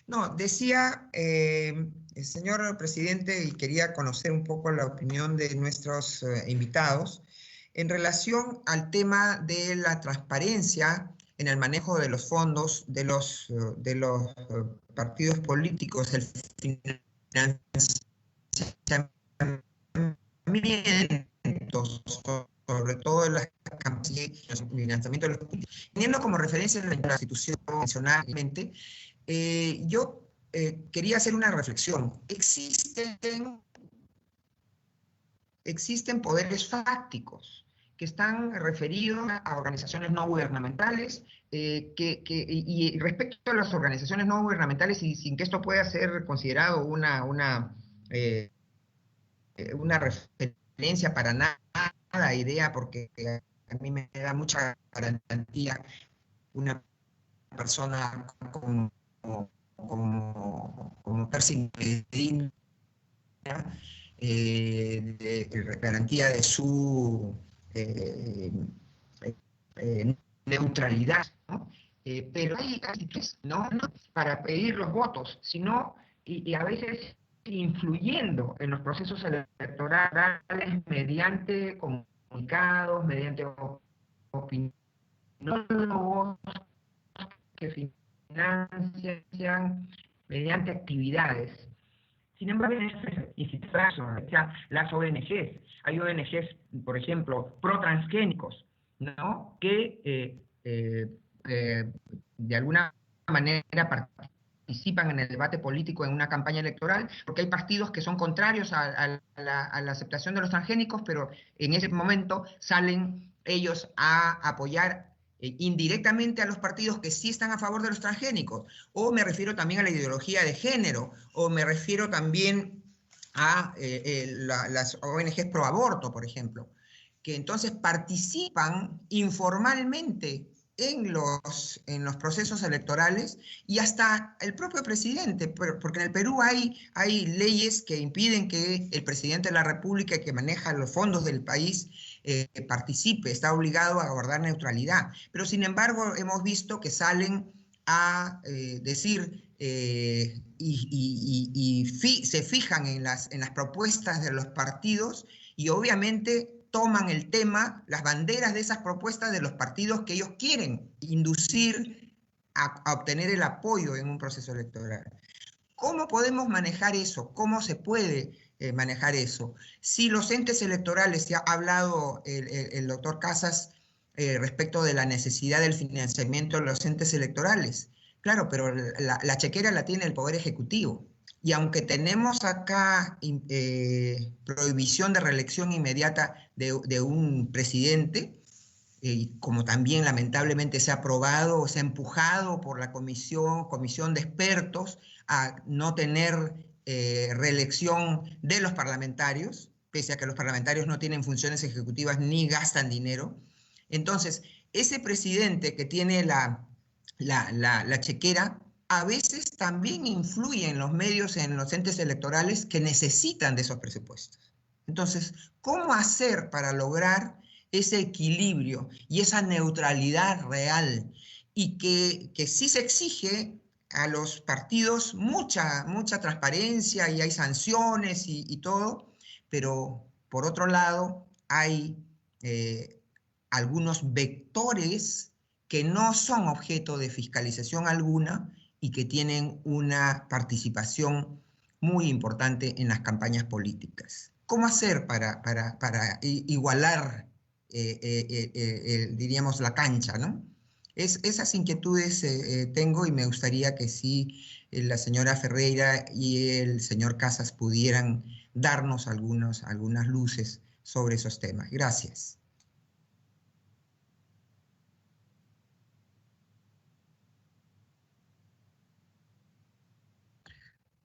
No, decía el señor presidente, y quería conocer un poco la opinión de nuestros invitados, en relación al tema de la transparencia en el manejo de los fondos de los partidos políticos, el financiamiento, sobre todo en las campañas, el financiamiento de los políticos. Teniendo como referencia la Constitución nacionalmente, yo quería hacer una reflexión. Existen poderes fácticos que están referidos a organizaciones no gubernamentales, y respecto a las organizaciones no gubernamentales, y sin que esto pueda ser considerado una referencia para nada, idea, porque a mí me da mucha garantía una persona como Percy Medina, de garantía de su neutralidad, ¿no? Pero hay actitudes no para pedir los votos, sino y a veces influyendo en los procesos electorales mediante comunicados, mediante opinólogos que financian mediante actividades. Sin embargo, en este caso, las ONGs, hay ONGs, por ejemplo, pro-transgénicos, ¿no? Que de alguna manera participan en el debate político en una campaña electoral, porque hay partidos que son contrarios a la aceptación de los transgénicos, pero en ese momento salen ellos a apoyar indirectamente a los partidos que sí están a favor de los transgénicos, o me refiero también a la ideología de género, o me refiero también a las ONGs pro aborto, por ejemplo. que entonces participan informalmente en los procesos electorales y hasta el propio presidente, porque en el Perú hay leyes que impiden que el presidente de la República, que maneja los fondos del país, participe, está obligado a guardar neutralidad. Pero sin embargo hemos visto que salen a decir se fijan en las propuestas de los partidos y obviamente toman el tema, las banderas de esas propuestas de los partidos que ellos quieren inducir a obtener el apoyo en un proceso electoral. ¿Cómo podemos manejar eso? ¿Cómo se puede manejar eso? Si los entes electorales, ya ha hablado el doctor Casas respecto de la necesidad del financiamiento de los entes electorales. Claro, pero la chequera la tiene el Poder Ejecutivo. Y aunque tenemos acá prohibición de reelección inmediata de un presidente, como también lamentablemente se ha aprobado o se ha empujado por la comisión de expertos a no tener reelección de los parlamentarios, pese a que los parlamentarios no tienen funciones ejecutivas ni gastan dinero. Entonces, ese presidente que tiene la chequera, a veces también influye en los medios, en los entes electorales que necesitan de esos presupuestos. Entonces, ¿cómo hacer para lograr ese equilibrio y esa neutralidad real? Y que sí se exige a los partidos mucha transparencia y hay sanciones y todo, pero por otro lado hay algunos vectores que no son objeto de fiscalización alguna y que tienen una participación muy importante en las campañas políticas. ¿Cómo hacer para igualar, diríamos, la cancha, ¿no? Esas inquietudes tengo y me gustaría que sí la señora Ferreira y el señor Casas pudieran darnos algunas luces sobre esos temas. Gracias.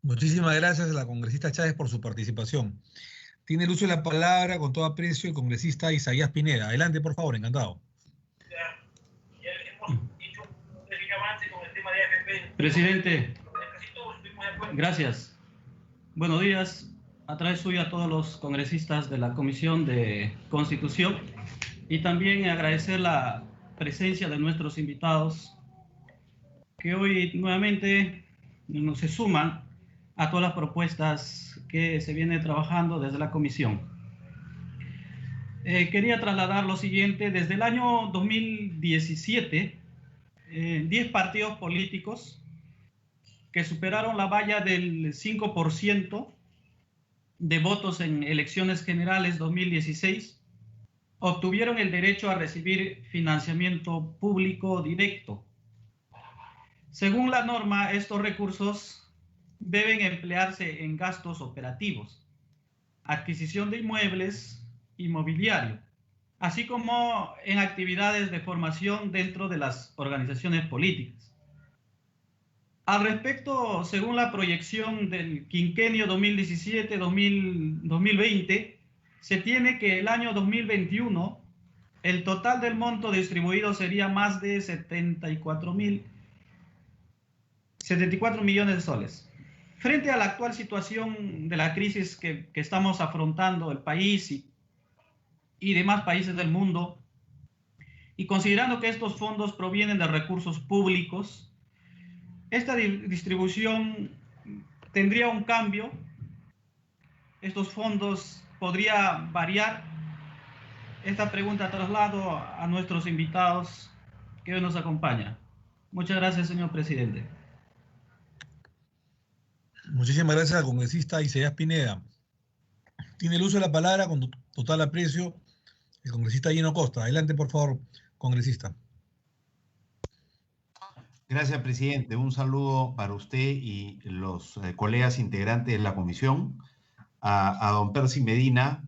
Muchísimas gracias a la congresista Chávez por su participación. Tiene el uso de la palabra con todo aprecio el congresista Isaías Pineda. Adelante, por favor, encantado.
Presidente, gracias. Buenos días. A través suyo a todos los congresistas de la Comisión de Constitución y también agradecer la presencia de nuestros invitados que hoy nuevamente se suman a todas las propuestas que se viene trabajando desde la Comisión. Quería trasladar lo siguiente. Desde el año 2017, 10 partidos políticos que superaron la valla del 5% de votos en elecciones generales 2016 obtuvieron el derecho a recibir financiamiento público directo. Según la norma, estos recursos deben emplearse en gastos operativos, adquisición de inmuebles, inmobiliario, así como en actividades de formación dentro de las organizaciones políticas. Al respecto, según la proyección del quinquenio 2017-2020, se tiene que el año 2021 el total del monto distribuido sería más de 74 millones de soles. Frente a la actual situación de la crisis que estamos afrontando el país y demás países del mundo, y considerando que estos fondos provienen de recursos públicos, esta distribución tendría un cambio. Estos fondos podría variar. Esta pregunta traslado a nuestros invitados que hoy nos acompañan. Muchas gracias, señor presidente.
Muchísimas gracias al congresista Isaías Pineda. Tiene el uso de la palabra con total aprecio el congresista Gino Costa. Adelante, por favor, congresista.
Gracias, presidente. Un saludo para usted y los colegas integrantes de la comisión. A don Percy Medina,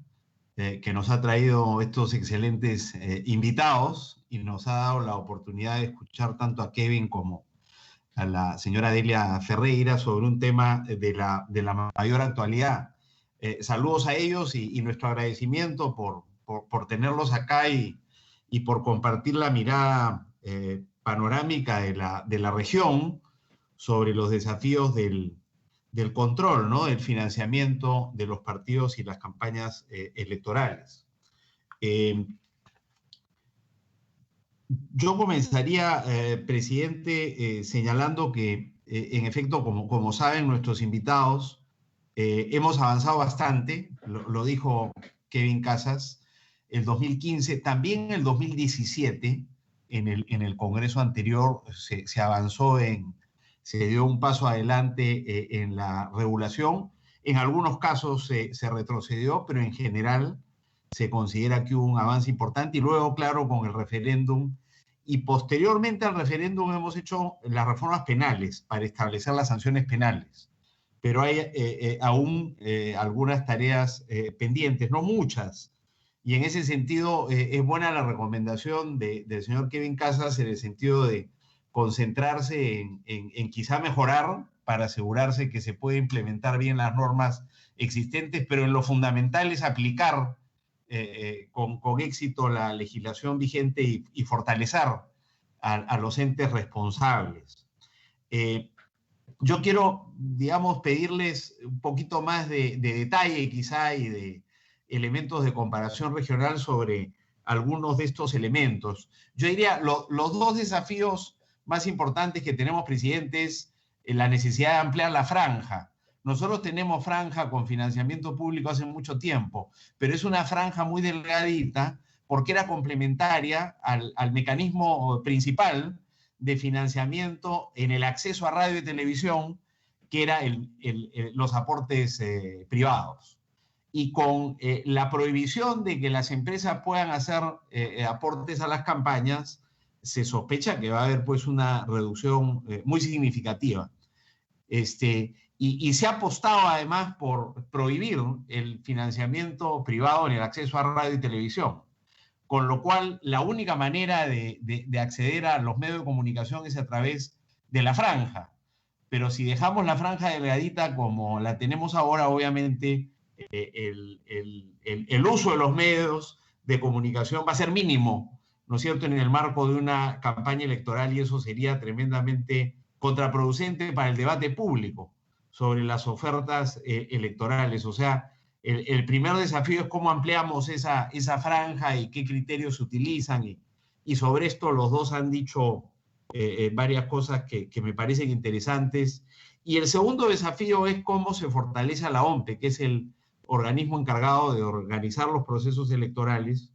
que nos ha traído estos excelentes invitados y nos ha dado la oportunidad de escuchar tanto a Kevin como a la señora Delia Ferreira sobre un tema de la mayor actualidad. Saludos a ellos y nuestro agradecimiento por por tenerlos acá y por compartir la mirada panorámica de la región sobre los desafíos del control, ¿no? Del financiamiento de los partidos y las campañas electorales. Yo comenzaría, presidente, señalando que, en efecto, como saben nuestros invitados, hemos avanzado bastante, lo dijo Kevin Casas, el 2015, también el 2017, en el Congreso anterior se avanzó se dio un paso adelante en la regulación. En algunos casos se retrocedió, pero en general se considera que hubo un avance importante. Y luego, claro, con el referéndum y posteriormente al referéndum hemos hecho las reformas penales para establecer las sanciones penales. Pero hay aún algunas tareas pendientes, no muchas. Y en ese sentido es buena la recomendación del señor Kevin Casas en el sentido de concentrarse en quizá mejorar para asegurarse que se puede implementar bien las normas existentes, pero en lo fundamental es aplicar con éxito la legislación vigente y fortalecer a los entes responsables. Yo quiero, digamos, pedirles un poquito más de detalle quizá y de elementos de comparación regional sobre algunos de estos elementos. Yo diría, los dos desafíos más importantes que tenemos, presidente, es la necesidad de ampliar la franja. Nosotros tenemos franja con financiamiento público hace mucho tiempo, pero es una franja muy delgadita porque era complementaria al mecanismo principal de financiamiento en el acceso a radio y televisión, que era los aportes privados. Y con la prohibición de que las empresas puedan hacer aportes a las campañas, se sospecha que va a haber pues una reducción muy significativa. Y se ha apostado además por prohibir el financiamiento privado en el acceso a radio y televisión, con lo cual la única manera de acceder a los medios de comunicación es a través de la franja. Pero si dejamos la franja delgadita como la tenemos ahora, obviamente el uso de los medios de comunicación va a ser mínimo, ¿no es cierto?, en el marco de una campaña electoral, y eso sería tremendamente contraproducente para el debate público sobre las ofertas electorales. O sea, el primer desafío es cómo ampliamos esa franja y qué criterios se utilizan, y sobre esto los dos han dicho varias cosas que me parecen interesantes. Y el segundo desafío es cómo se fortalece a la OMPE, que es el organismo encargado de organizar los procesos electorales.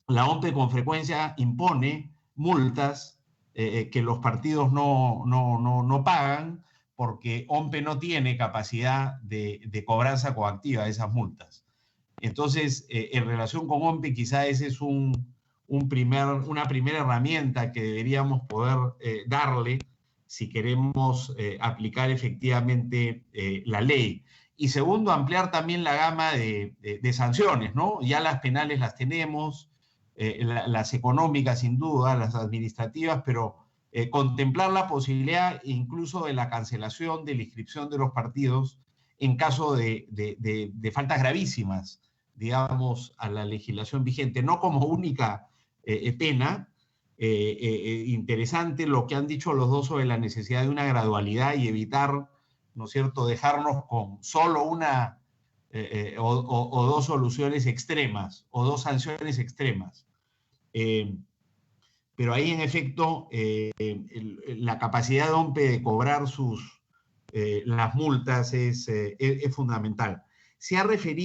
La OMPE con frecuencia impone multas que los partidos no pagan, porque OMPE no tiene capacidad de cobranza coactiva de esas multas. Entonces, en relación con OMPE, quizá ese es una primera herramienta que deberíamos poder darle si queremos aplicar efectivamente la ley. Y segundo, ampliar también la gama de sanciones, ¿no? Ya las penales las tenemos, las económicas sin duda, las administrativas, pero contemplar la posibilidad incluso de la cancelación de la inscripción de los partidos en caso de faltas gravísimas, digamos, a la legislación vigente, no como única pena. Interesante lo que han dicho los dos sobre la necesidad de una gradualidad y evitar, ¿no es cierto?, dejarnos con solo una o dos soluciones extremas o dos sanciones extremas. Pero ahí, en efecto, la capacidad de OMPE de cobrar las multas es fundamental. Se ha referido